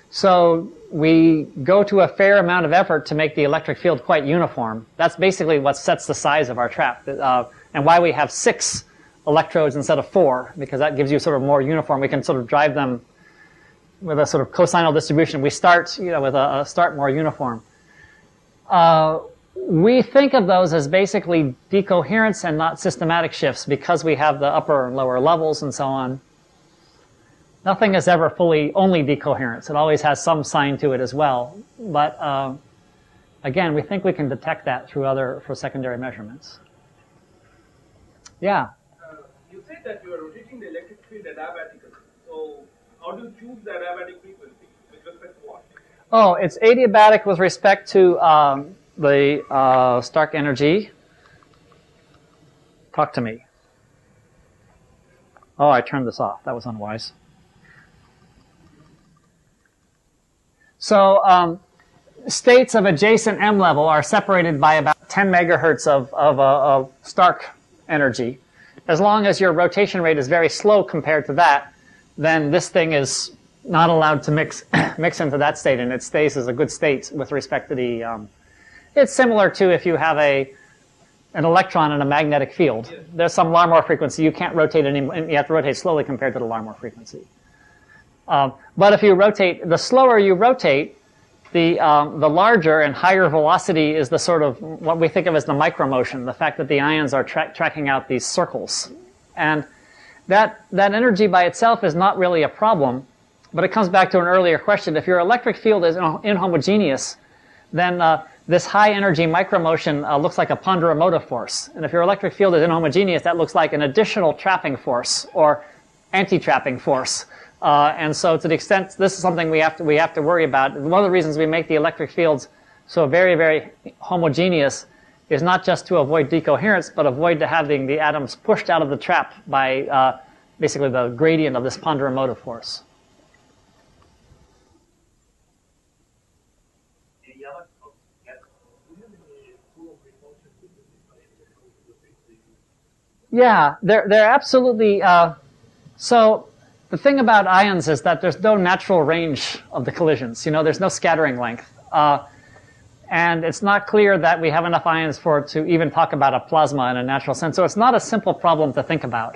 So we go to a fair amount of effort to make the electric field quite uniform. That's basically what sets the size of our trap, and why we have 6 electrodes instead of 4, because that gives you sort of more uniform. We can sort of drive them with a sort of cosinal distribution. We start, with a start more uniform. We think of those as basically decoherence and not systematic shifts because we have the upper and lower levels and so on. Nothing is ever fully only decoherence. It always has some sign to it as well. But again, we think we can detect that for secondary measurements. Yeah? You said that you are rotating the electric field adiabatically. So how do you choose the adiabatic frequency with respect to what? Oh, it's adiabatic with respect to the Stark energy. Talk to me. Oh, I turned this off. That was unwise. So states of adjacent M level are separated by about 10 megahertz of Stark energy. As long as your rotation rate is very slow compared to that, then this thing is not allowed to mix into that state, and it stays as a good state with respect to the. It's similar to if you have an electron in a magnetic field. Yes. There's some Larmor frequency. You can't rotate anymore. You have to rotate slowly compared to the Larmor frequency. But if you rotate, the slower you rotate, the larger and higher velocity is the sort of what we think of as the micromotion, the fact that the ions are tracking out these circles. And that energy by itself is not really a problem, but it comes back to an earlier question. If your electric field is inhomogeneous, then this high energy micromotion looks like a ponderomotive force. And if your electric field is inhomogeneous, that looks like an additional trapping force or anti-trapping force. And so to the extent this is something we have to worry about, one of the reasons we make the electric fields so very, very homogeneous is not just to avoid decoherence, but avoid having the atoms pushed out of the trap by basically the gradient of this ponderomotive force. Yeah, they're absolutely. So the thing about ions is that there's no natural range of the collisions. There's no scattering length. And it's not clear that we have enough ions to even talk about a plasma in a natural sense. So it's not a simple problem to think about.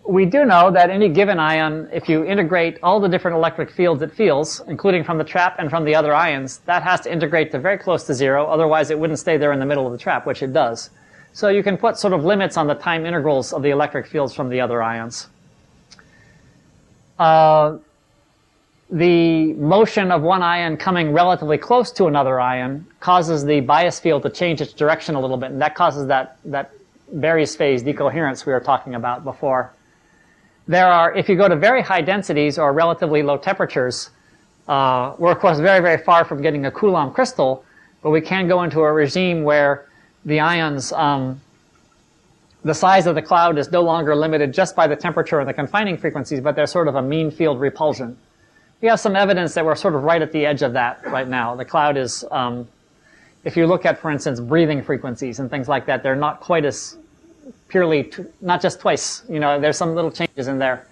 We do know that any given ion, if you integrate all the different electric fields it feels, including from the trap and from the other ions, that has to integrate to very close to 0. Otherwise, it wouldn't stay there in the middle of the trap, which it does. So you can put sort of limits on the time integrals of the electric fields from the other ions. The motion of one ion coming relatively close to another ion causes the bias field to change its direction a little bit, and that causes that various phase decoherence we were talking about before. If you go to very high densities or relatively low temperatures, we're of course very, very far from getting a Coulomb crystal, but we can go into a regime where the ions the size of the cloud is no longer limited just by the temperature and the confining frequencies, but there's sort of a mean field repulsion. We have some evidence that we're sort of right at the edge of that right now. The cloud is, if you look at, for instance, breathing frequencies and things like that, they're not quite as purely, not just twice. You know, there's some little changes in there.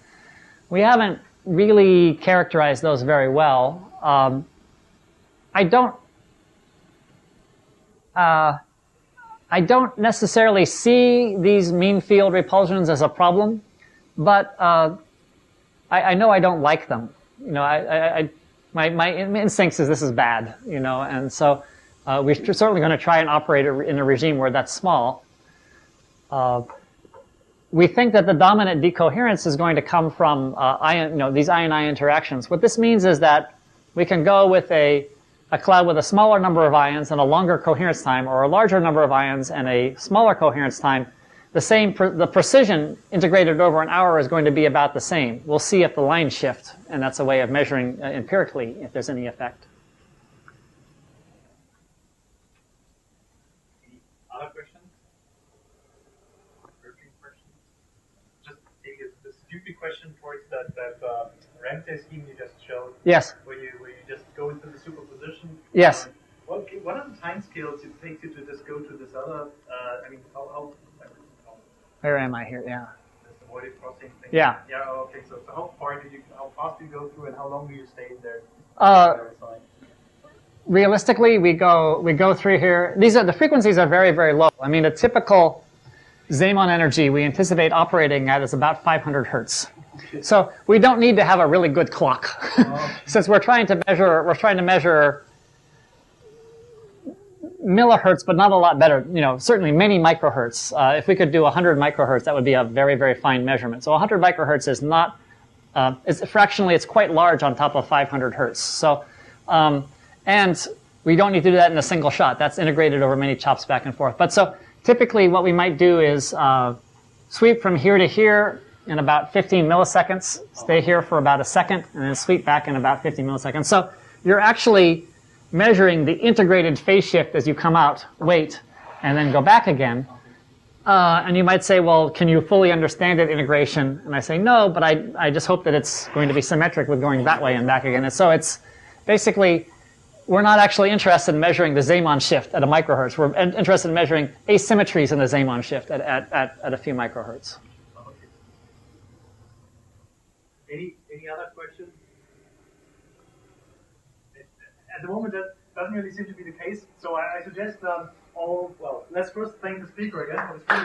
We haven't really characterized those very well. I don't necessarily see these mean field repulsions as a problem, but I know I don't like them. You know, my instincts is this is bad, you know, and so we're certainly going to try and operate in a regime where that's small. We think that the dominant decoherence is going to come from these ion-ion interactions. What this means is that we can go with a cloud with a smaller number of ions and a longer coherence time, or a larger number of ions and a smaller coherence time. The precision integrated over an hour is going to be about the same. We'll see if the lines shift, and that's a way of measuring empirically if there's any effect. Any other questions? Working questions? Just take the stupid question towards that Ramsey scheme you just showed. Yes. Where you just go into the superposition. Yes. What are the time scales it takes you to just go to this other? How Where am I here? Yeah. this avoided crossing thing. Yeah. Yeah. Okay. So how fast do you go through, and how long do you stay in there? Realistically, we go through here. The frequencies are very, very low. I mean, a typical Zeeman energy we anticipate operating at is about 500 hertz. So we don't need to have a really good clock, since we're trying to measure millihertz, but not a lot better. You know, certainly many microhertz. If we could do 100 microhertz, that would be a very, very fine measurement. So 100 microhertz is not. It's quite large on top of 500 hertz. So, and we don't need to do that in a single shot. That's integrated over many chops back and forth. But so typically, what we might do is sweep from here to here in about 15 milliseconds, stay here for about a second, and then sweep back in about 15 milliseconds. So you're actually measuring the integrated phase shift as you come out, wait, and then go back again. And you might say, well, can you fully understand it, integration? And I say, no, but I just hope that it's going to be symmetric with going that way and back again. And so it's basically, we're not actually interested in measuring the Zeeman shift at a microhertz. We're interested in measuring asymmetries in the Zeeman shift at a few microhertz. Okay. Any other questions? At the moment, that doesn't really seem to be the case. So I suggest let's first thank the speaker again for this really